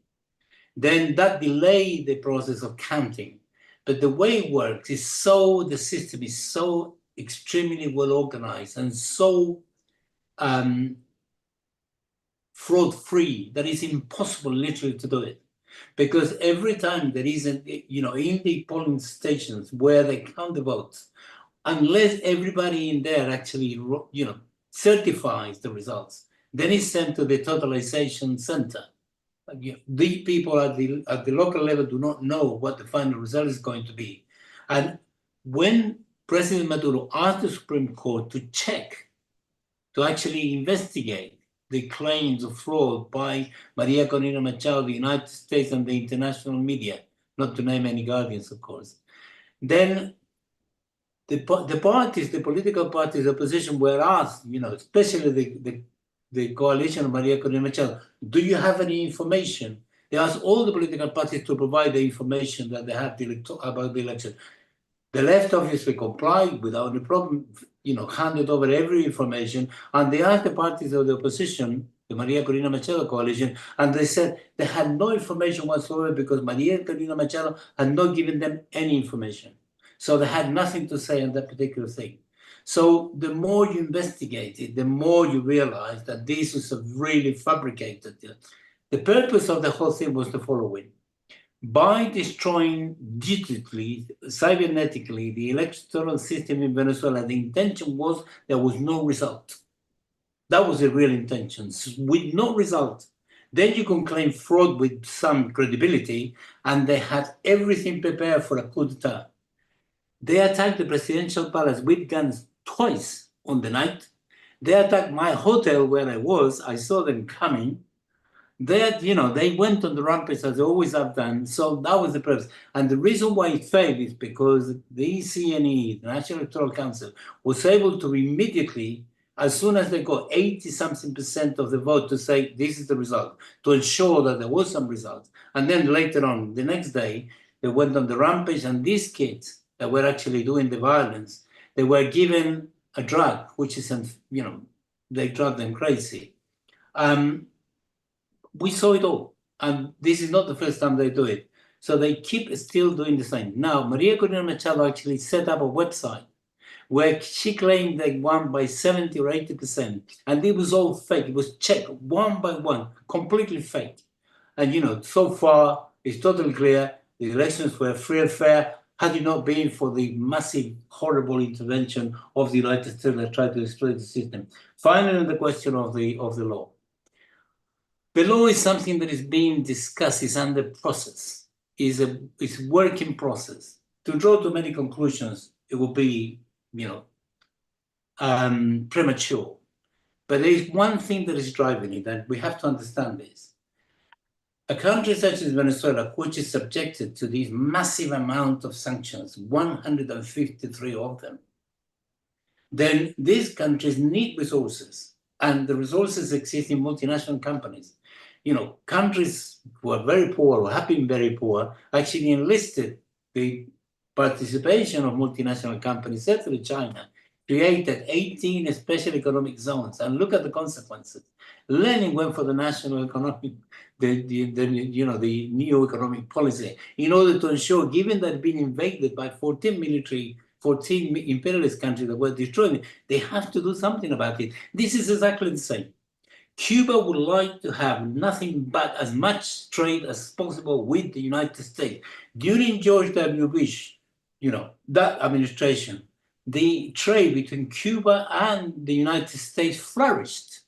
S3: then that delayed the process of counting. But the way it works is the system is so extremely well organized and so fraud-free that it's impossible literally to do it. Because every time there is, in the polling stations where they count the votes, unless everybody in there actually, certifies the results, then it's sent to the totalization center. The people at the local level do not know what the final result is going to be. And when President Maduro asked the Supreme Court to check, to actually investigate the claims of fraud by Maria Corina Machado, the United States, and the international media, not to name any guardians, of course, then the political parties, opposition were asked, especially the coalition of Maria Corina Machado, do you have any information? They asked all the political parties to provide the information that they had about the election. The left obviously complied without any problem, handed over every information, and they asked the parties of the opposition, the Maria Corina Machado coalition, and they said they had no information whatsoever because Maria Corina Machado had not given them any information. So they had nothing to say on that particular thing. So the more you investigate it, the more you realize that this is really fabricated. The purpose of the whole thing was the following. By destroying digitally, cybernetically, the electoral system in Venezuela, the intention was there was no result. That was the real intention. So with no result, then you can claim fraud with some credibility, and they had everything prepared for a coup d'etat. They attacked the presidential palace with guns twice on the night. They attacked my hotel where I was. I saw them coming. They went on the rampage as they always have done. So that was the purpose. And the reason why it failed is because the CNE, the National Electoral Council, was able to immediately, as soon as they got 80-something% of the vote, to say this is the result, to ensure that there was some result. And then later on, the next day, they went on the rampage, and these kids that were actually doing the violence, they were given a drug, which is, they drove them crazy. We saw it all, and this is not the first time they do it. So they keep still doing the same. Now, Maria Corina Machado actually set up a website where she claimed they won by 70 or 80%, and it was all fake. It was checked one by one, completely fake. And, so far, it's totally clear the elections were free and fair, had it not been for the massive, horrible intervention of the United States that tried to destroy the system. Finally, the question of the law. The law is something that is being discussed, is under process, is a work in process. To draw too many conclusions, it will be, premature. But there is one thing that is driving it, and we have to understand this. A country such as Venezuela, which is subjected to these massive amount of sanctions, 153 of them, then these countries need resources, and the resources exist in multinational companies. You know, countries who are very poor or have been very poor actually enlisted the participation of multinational companies, certainly China, created 18 special economic zones, and look at the consequences. Lenin went for the national economic, the new economic policy in order to ensure, given that had been invaded by 14 imperialist countries that were destroying, they have to do something about it. This is exactly the same. Cuba would like to have nothing but as much trade as possible with the United States. During George W. Bush, that administration, the trade between Cuba and the United States flourished.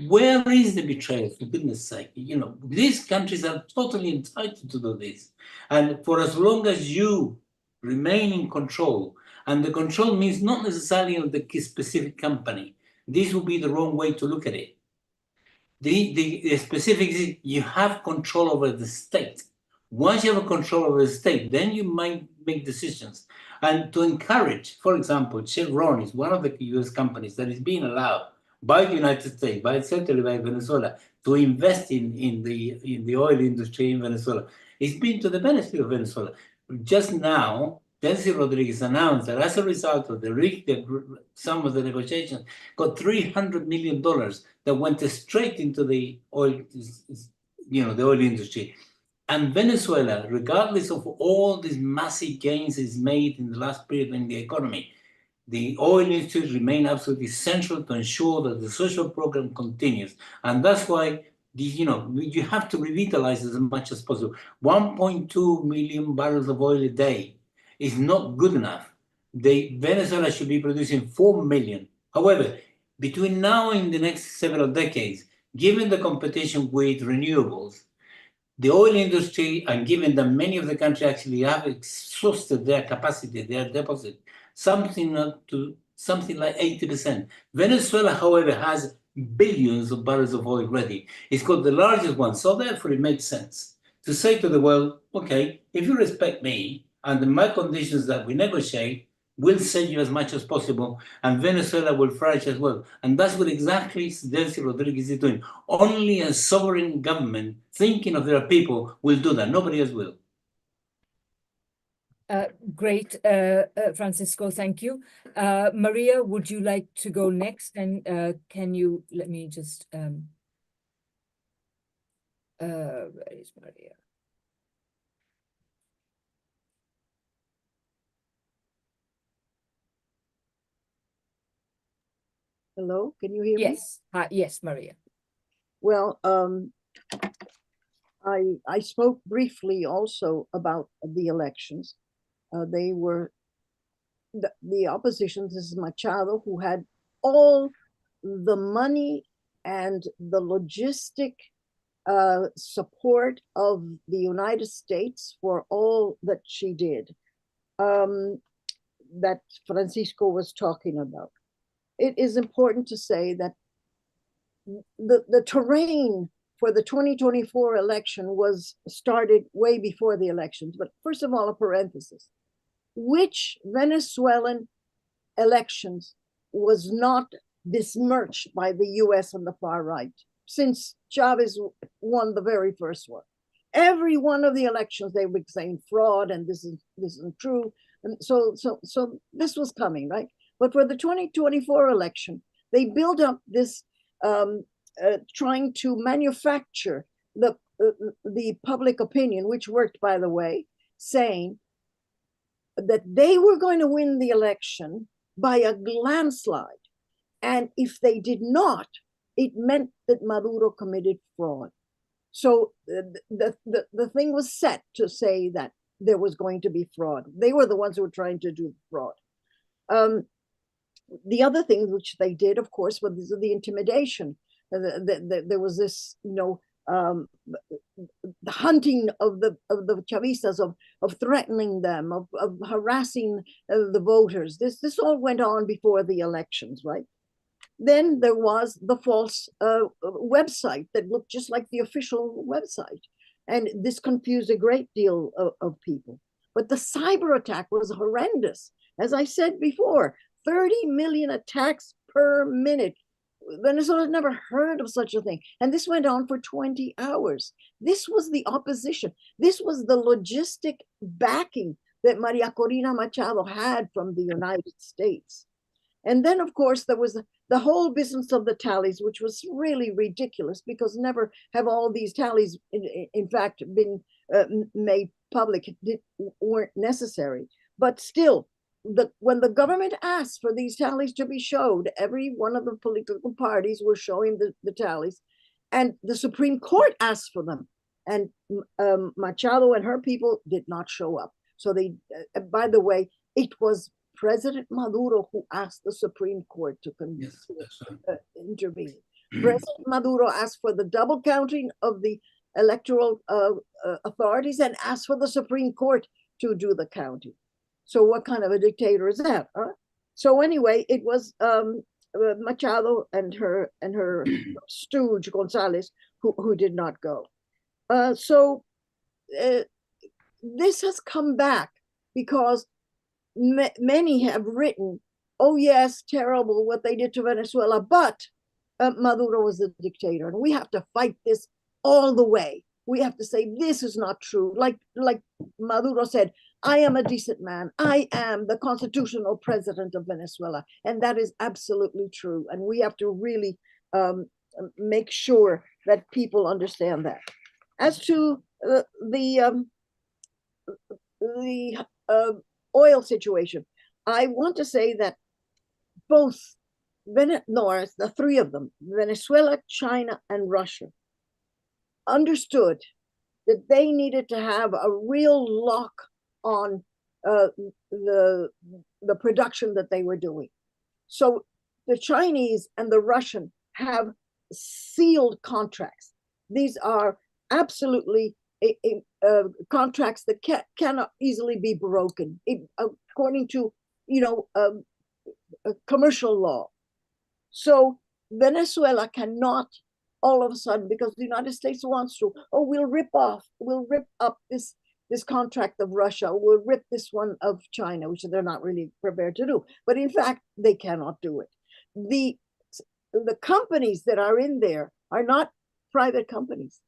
S3: Where is the betrayal, for goodness sake? These countries are totally entitled to do this. And for as long as you remain in control, and the control means not necessarily of the specific company, this would be the wrong way to look at it. The specific is you have control over the state. Once you have a control over the state, then you might make decisions. And to encourage, for example, Chevron is one of the US companies that is being allowed by the United States, certainly by Venezuela, to invest in the oil industry in Venezuela. It's been to the benefit of Venezuela. Just now, Delcy Rodriguez announced that as a result of some of the negotiations, got $300 million that went straight into the oil, the oil industry. And Venezuela, regardless of all these massive gains it's made in the last period in the economy, the oil industry remain absolutely central to ensure that the social program continues. And that's why you have to revitalize as much as possible. 1.2 million barrels of oil a day is not good enough. Venezuela should be producing 4 million. However, between now and the next several decades, given the competition with renewables, the oil industry, and given that many of the countries actually have exhausted their capacity, their deposit, something like 80%. Venezuela, however, has billions of barrels of oil ready. It's got the largest one, so therefore it makes sense to say to the world, okay, if you respect me, under my conditions that we negotiate, we'll sell you as much as possible, and Venezuela will flourish as well. And that's what exactly Delcy Rodriguez is doing. Only a sovereign government thinking of their people will do that. Nobody else will.
S1: Great, Francisco, thank you. Maria, would you like to go next? And can you, let me just, where is Maria?
S4: Hello, can you hear me?
S1: Yes, yes, Maria.
S4: Well, I spoke briefly also about the elections. They were the opposition. This is Machado, who had all the money and the logistic support of the United States for all that she did, that Francisco was talking about. It is important to say that the terrain for the 2024 election was started way before the elections. But first of all, a parenthesis. Which Venezuelan elections was not besmirched by the US on the far right, since Chavez won the very first one? Every one of the elections, they were saying fraud and this isn't true. And so this was coming, right? But for the 2024 election, they built up this trying to manufacture the public opinion, which worked, by the way, saying that they were going to win the election by a landslide. And if they did not, it meant that Maduro committed fraud. So the thing was set to say that there was going to be fraud. They were the ones who were trying to do fraud. The other thing which they did, of course, was the intimidation. There was this, the hunting of the Chavistas, of threatening them, of harassing the voters. This all went on before the elections, right? then there was the false website that looked just like the official website. And this confused a great deal of people. But the cyber attack was horrendous. As I said before, 30 million attacks per minute. Venezuela had never heard of such a thing. And this went on for 20 hours. This was the opposition. This was the logistic backing that Maria Corina Machado had from the United States. And then, of course, there was the whole business of the tallies, which was really ridiculous because never have all these tallies, in fact, been made public, weren't necessary. But still, when the government asked for these tallies to be showed, every one of the political parties were showing the tallies, and the Supreme Court asked for them. And Machado and her people did not show up. So they, by the way, it was President Maduro who asked the Supreme Court to intervene. President Maduro asked for the double counting of the electoral authorities and asked for the Supreme Court to do the counting. So what kind of a dictator is that? Huh? So anyway, it was Machado and her stooge Gonzalez who did not go. This has come back because many have written, oh yes, terrible what they did to Venezuela, but Maduro was the dictator, and we have to fight this all the way. We have to say this is not true. Like Maduro said, I am a decent man. I am the constitutional president of Venezuela, and that is absolutely true. And we have to really make sure that people understand that. As to the oil situation, I want to say that both the three of them, Venezuela, China, and Russia, understood that they needed to have a real lock on the production that they were doing. So the Chinese and the Russian have sealed contracts. These are absolutely contracts that cannot easily be broken, according to commercial law. So Venezuela cannot all of a sudden, because the United States wants to, we'll rip up this contract of Russia, we'll rip this one of China, which they're not really prepared to do. But in fact, they cannot do it. The companies that are in there are not private companies.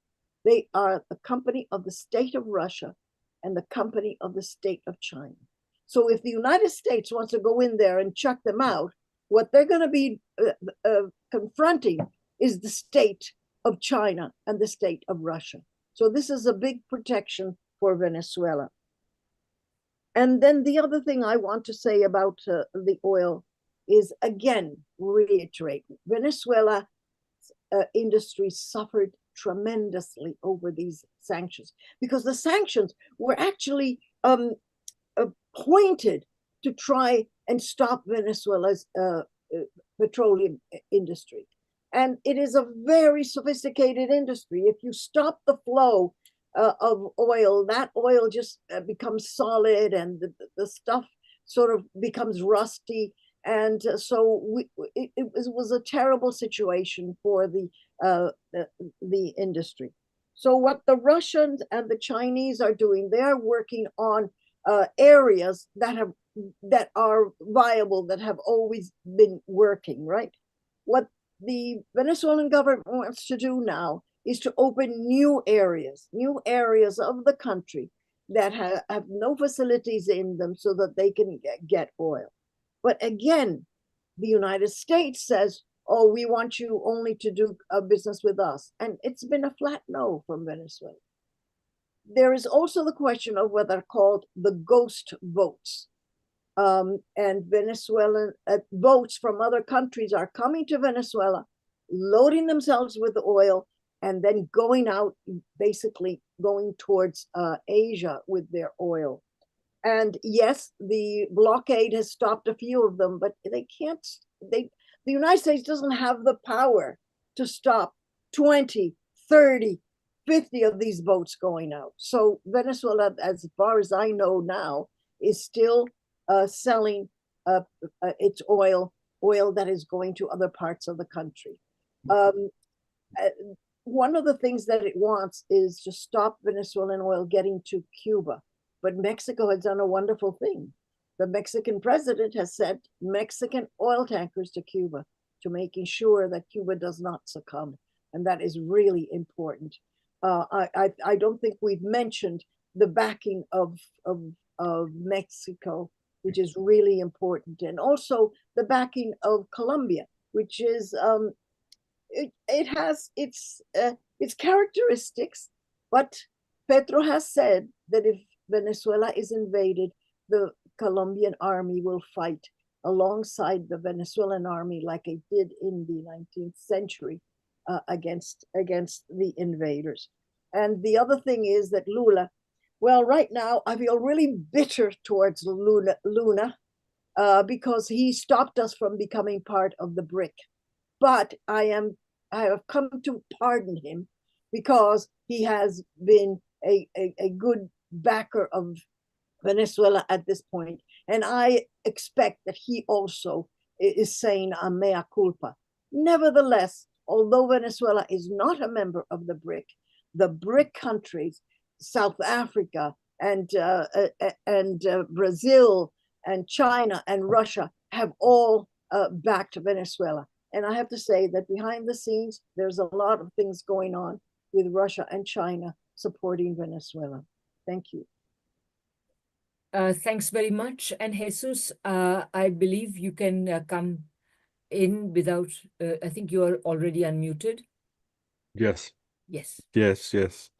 S4: They are the company of the state of Russia and the company of the state of China. So if the United States wants to go in there and chuck them out, what they're going to be confronting is the state of China and the state of Russia. So this is a big protection for Venezuela. And then the other thing I want to say about the oil is, again, reiterate, Venezuela industry suffered tremendously over these sanctions, because the sanctions were actually pointed to try and stop Venezuela's petroleum industry. And it is a very sophisticated industry. If you stop the flow of oil, that oil just becomes solid, and the stuff sort of becomes rusty. And so it was a terrible situation for the industry. So what the Russians and the Chinese are doing, they're working on areas that are viable, that have always been working, right? What the Venezuelan government wants to do now is to open new areas of the country that have no facilities in them so that they can get oil. But again, the United States says, oh, we want you only to do business with us. And it's been a flat no from Venezuela. There is also the question of what are called the ghost votes. And Venezuelan boats from other countries are coming to Venezuela, loading themselves with oil, and then going out, basically going towards Asia with their oil. And yes, the blockade has stopped a few of them, but they can't, the United States doesn't have the power to stop 20, 30, 50 of these boats going out. So Venezuela, as far as I know now, is still selling its oil oil that is going to other parts of the country. One of the things that it wants is to stop Venezuelan oil getting to Cuba. But Mexico has done a wonderful thing. The Mexican president has sent Mexican oil tankers to Cuba to making sure that Cuba does not succumb. And that is really important. I don't think we've mentioned the backing of Mexico, which is really important. And also the backing of Colombia, which is, it has its characteristics, but Petro has said that if Venezuela is invaded, the Colombian army will fight alongside the Venezuelan army like it did in the 19th century against the invaders. And the other thing is that Lula, well, right now I feel really bitter towards Luna because he stopped us from becoming part of the BRIC. But I have come to pardon him because he has been a good backer of Venezuela at this point. And I expect that he also is saying a mea culpa. Nevertheless, although Venezuela is not a member of the BRIC countries, South Africa and Brazil and China and Russia have all backed Venezuela. And I have to say that behind the scenes, there's a lot of things going on with Russia and China supporting Venezuela. Thank you.
S1: Thanks very much. And Jesus, I believe you can come in without, I think you are already unmuted.
S5: Yes.
S1: Yes.
S5: Yes.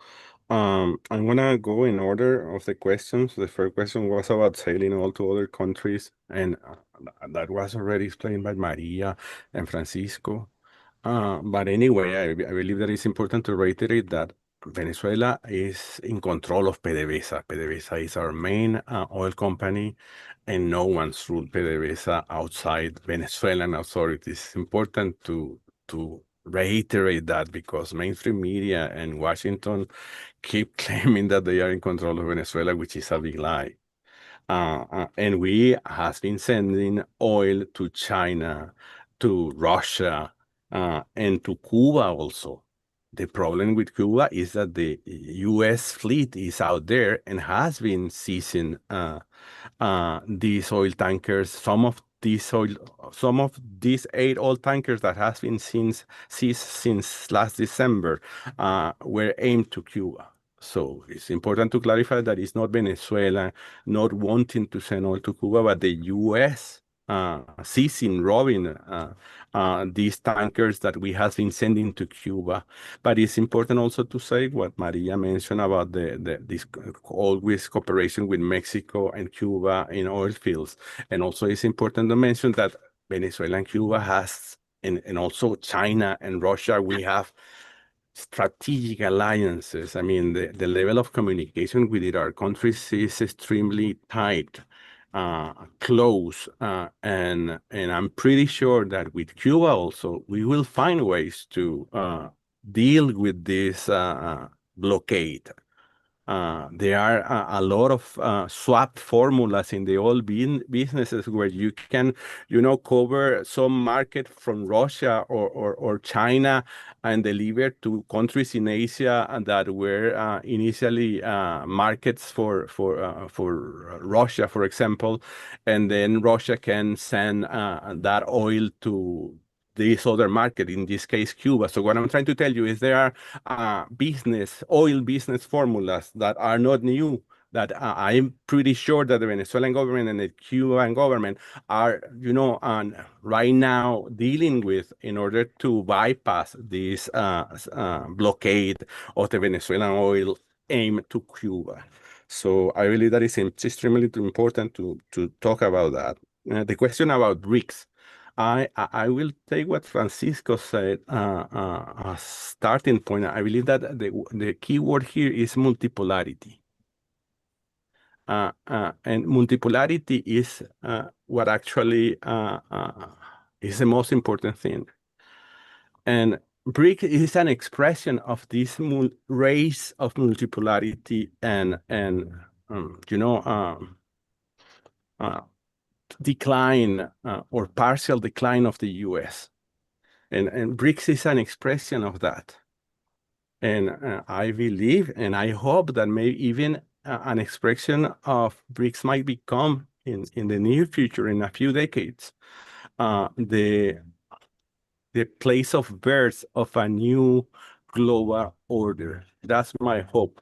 S5: I'm gonna go in order of the questions. The first question was about sailing all to other countries, and that was already explained by Maria and Francisco. But anyway, I believe that it's important to reiterate that Venezuela is in control of PDVSA. PDVSA is our main oil company, and no one's ruled PDVSA outside Venezuelan authorities. It's important to reiterate that because mainstream media and Washington keep claiming that they are in control of Venezuela, which is a big lie. And we have been sending oil to China, to Russia, and to Cuba also. The problem with Cuba is that the U.S. fleet is out there and has been seizing these oil tankers. Some of these 8 oil tankers that has been seized since last December were aimed to Cuba. So it's important to clarify that it's not Venezuela not wanting to send oil to Cuba, but the U.S. Seizing, robbing these tankers that we have been sending to Cuba. But it's important also to say what Maria mentioned about this always cooperation with Mexico and Cuba in oil fields. And also it's important to mention that Venezuela and Cuba has, and also China and Russia, we have strategic alliances. I mean, the level of communication within our countries is extremely tight. Close, and I'm pretty sure that with Cuba also, we will find ways to deal with this blockade. There are a lot of swap formulas in the oil businesses where you can, cover some market from Russia or China and deliver to countries in Asia that were initially markets for Russia, for example, and then Russia can send that oil to this other market, in this case, Cuba. So what I'm trying to tell you is there are oil business formulas that are not new, that I'm pretty sure that the Venezuelan government and the Cuban government are, right now dealing with in order to bypass this blockade of the Venezuelan oil aimed to Cuba. So I believe that is extremely important to talk about that. The question about BRICS. I will take what Francisco said a starting point. I believe that the key word here is multipolarity. And multipolarity is what actually is the most important thing. And BRIC is an expression of this race of multipolarity and decline or partial decline of the US. And BRICS is an expression of that. And I believe and I hope that maybe even an expression of BRICS might become in the near future, in a few decades, the place of birth of a new global order. That's my hope.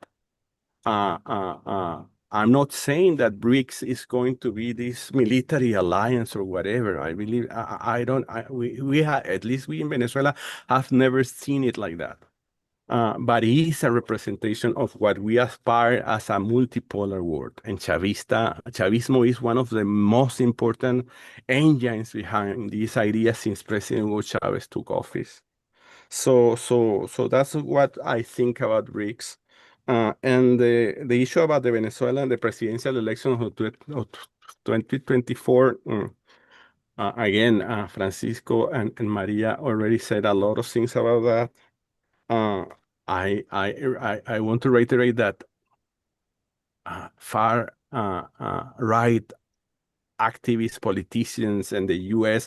S5: I'm not saying that BRICS is going to be this military alliance or whatever. I believe we have, at least we in Venezuela have never seen it like that. But it is a representation of what we aspire as a multipolar world. And Chavismo is one of the most important engines behind this idea since President Hugo Chavez took office. So that's what I think about BRICS. And the issue about the Venezuela and the presidential election of 2024, again, Francisco and Maria already said a lot of things about that. I want to reiterate that far right activists, politicians, and the U.S.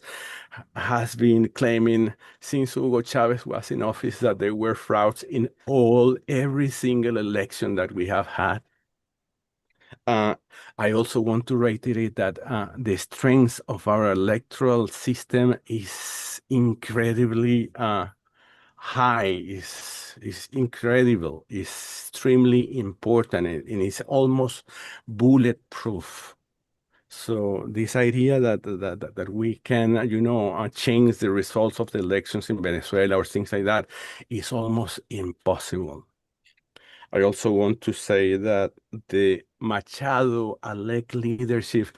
S5: has been claiming since Hugo Chavez was in office that there were frauds in every single election that we have had. I also want to reiterate that the strength of our electoral system is incredibly high, is incredible, is extremely important, and it's almost bulletproof. So this idea that we can, change the results of the elections in Venezuela or things like that is almost impossible. I also want to say that the Machado-elect leadership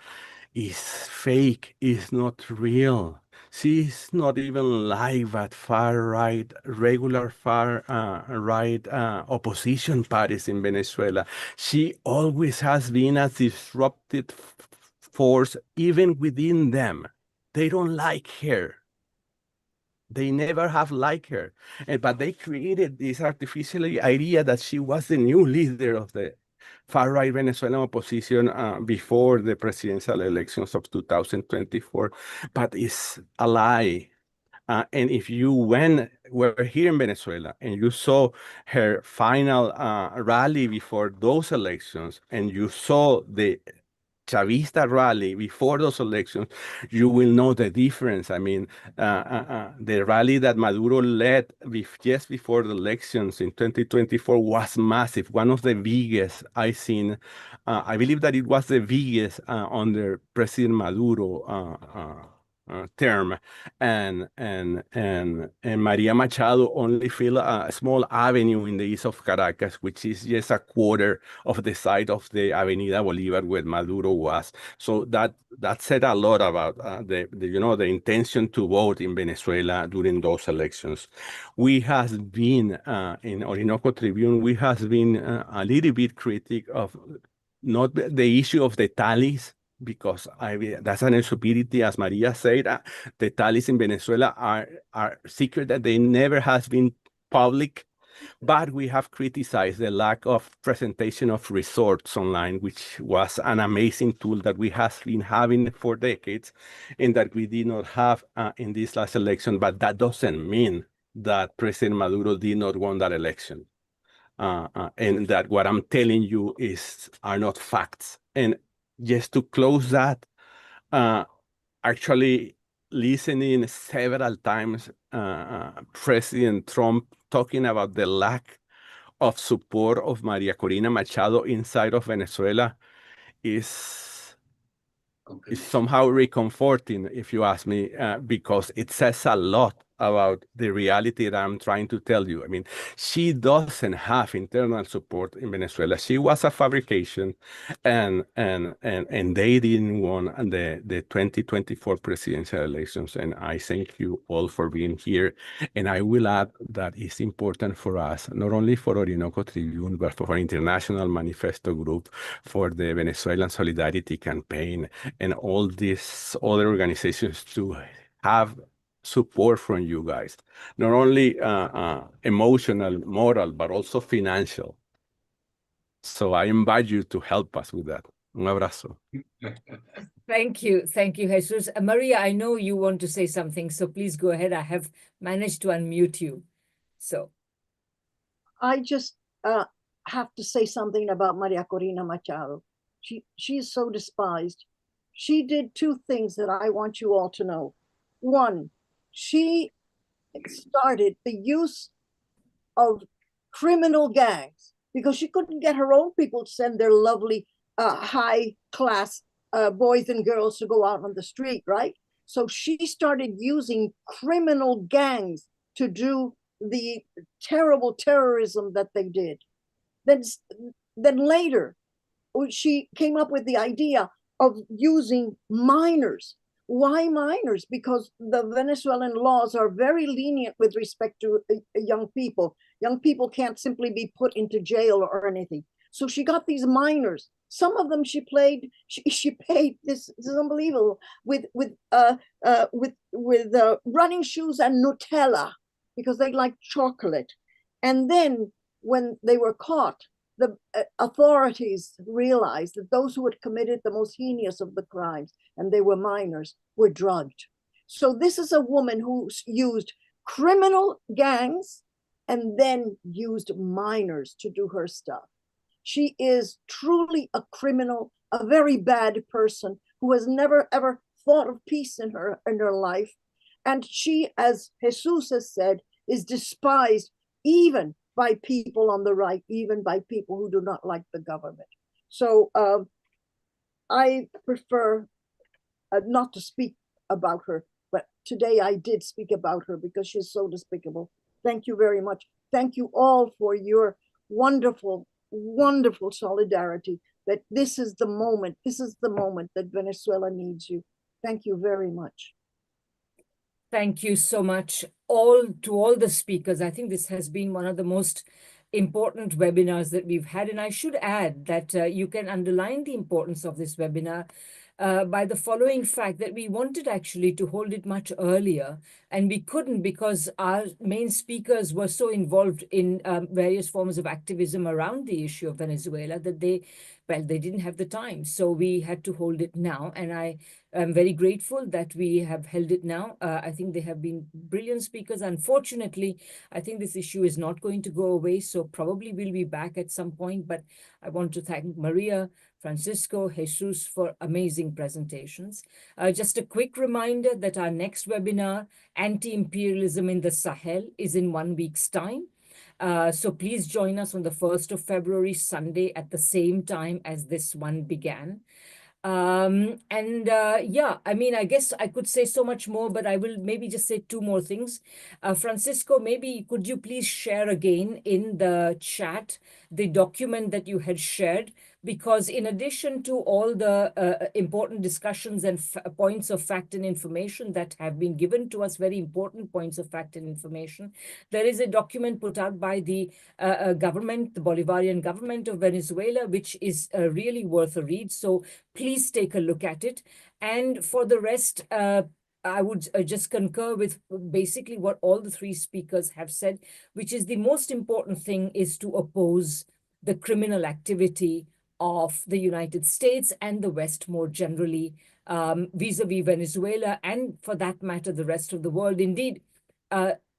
S5: is fake, is not real. She's not even like that far-right, regular far-right opposition parties in Venezuela. She always has been a disruptive force, even within them. They don't like her. They never have liked her. But they created this artificial idea that she was the new leader of the far-right Venezuelan opposition before the presidential elections of 2024. But it's a lie. And if you were here in Venezuela and you saw her final rally before those elections, and you saw the Chavista rally before those elections, you will know the difference. I mean, the rally that Maduro led just before the elections in 2024 was massive, one of the biggest I've seen. I believe that it was the biggest under President Maduro term, and Maria Machado only filled a small avenue in the east of Caracas, which is just a quarter of the side of the Avenida Bolivar where Maduro was. So that said a lot about the intention to vote in Venezuela during those elections. We have been in Orinoco Tribune, we have been a little bit critic of not the issue of the tallies, because that's an insecurity, as Maria said. The tallies in Venezuela are secret, that they never has been public, but we have criticized the lack of presentation of results online, which was an amazing tool that we have been having for decades, and that we did not have in this last election. But that doesn't mean that President Maduro did not win that election. And that what I'm telling you are not facts. And just to close that, actually listening several times President Trump talking about the lack of support of Maria Corina Machado inside of Venezuela is somehow reconforting, if you ask me, because it says a lot about the reality that I'm trying to tell you. I mean, she doesn't have internal support in Venezuela. She was a fabrication, and they didn't win the 2024 presidential elections. And I thank you all for being here. And I will add that it's important for us, not only for Orinoco Tribune, but for our International Manifesto Group, for the Venezuelan Solidarity Campaign, and all these other organizations to have support from you guys, not only emotional, moral, but also financial. So I invite you to help us with that. Un abrazo.
S1: Thank you, Jesus. Maria, I know you want to say something, so please go ahead. I have managed to unmute you. So
S4: I just have to say something about Maria Corina Machado. She is so despised. She did two things that I want you all to know. One, she started the use of criminal gangs because she couldn't get her own people to send their lovely high class boys and girls to go out on the street, right? So she started using criminal gangs to do the terrible terrorism that they did. Then later, she came up with the idea of using minors. Why minors? Because the Venezuelan laws are very lenient with respect to young people. Young people can't simply be put into jail or anything. So she got these minors. Some of them she paid. This is unbelievable with running shoes and Nutella because they like chocolate. And then when they were caught, the authorities realized that those who had committed the most heinous of the crimes, and they were minors, were drugged. So this is a woman who used criminal gangs and then used minors to do her stuff. She is truly a criminal, a very bad person who has never ever thought of peace in her life. And she, as Jesus has said, is despised even by people on the right, even by people who do not like the government. So I prefer not to speak about her, but today I did speak about her because she's so despicable. Thank you very much. Thank you all for your wonderful, wonderful solidarity, that this is the moment that Venezuela needs you. Thank you very much.
S1: thank you so much to all the speakers. I think this has been one of the most important webinars that we've had. And I should add that you can underline the importance of this webinar by the following fact, that we wanted actually to hold it much earlier, and we couldn't because our main speakers were so involved in various forms of activism around the issue of Venezuela that they didn't have the time. So we had to hold it now, and I am very grateful that we have held it now. I think they have been brilliant speakers. Unfortunately, I think this issue is not going to go away, so probably we'll be back at some point, but I want to thank Maria, Francisco, Jesus for amazing presentations. Just a quick reminder that our next webinar, Anti-Imperialism in the Sahel, is in 1 week's time. So please join us on the 1st of February, Sunday, at the same time as this one began. Yeah, I mean, I guess I could say so much more, but I will maybe just say two more things. Francisco, maybe could you please share again in the chat the document that you had shared? Because in addition to all the important discussions and points of fact and information that have been given to us, very important points of fact and information, there is a document put out by the government, the Bolivarian government of Venezuela, which is really worth a read. So please take a look at it. And for the rest, I would just concur with basically what all the three speakers have said, which is the most important thing is to oppose the criminal activity of the United States and the West more generally, vis-a-vis Venezuela, and for that matter, the rest of the world. Indeed,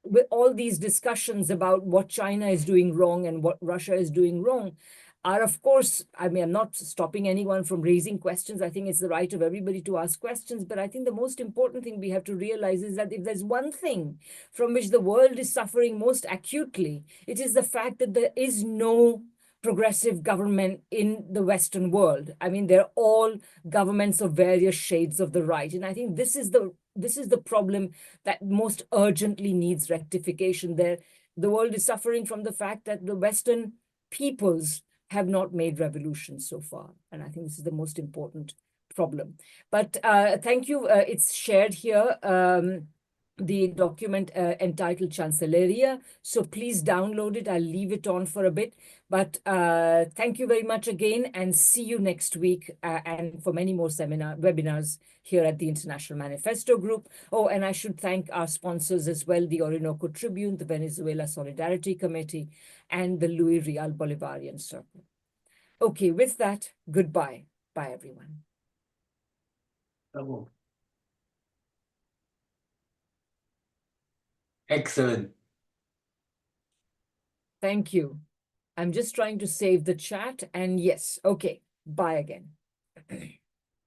S1: with all these discussions about what China is doing wrong and what Russia is doing wrong, are, of course, I mean, I'm not stopping anyone from raising questions. I think it's the right of everybody to ask questions. But I think the most important thing we have to realize is that if there's one thing from which the world is suffering most acutely, it is the fact that there is no progressive government in the Western world. I mean, they're all governments of various shades of the right. And I think this is the problem that most urgently needs rectification there. The world is suffering from the fact that the Western peoples have not made revolutions so far. And I think this is the most important problem. But thank you. It's shared here. The document entitled Chancelleria. So please download it. I'll leave it on for a bit. But thank you very much again, and see you next week and for many more webinars here at the International Manifesto Group. Oh, and I should thank our sponsors as well, the Orinoco Tribune, the Venezuela Solidarity Committee, and the Luis Real Bolivarian Circle. Okay, with that, goodbye. Bye, everyone.
S3: Oh. Excellent.
S1: Thank you. I'm just trying to save the chat, and yes, okay, bye again.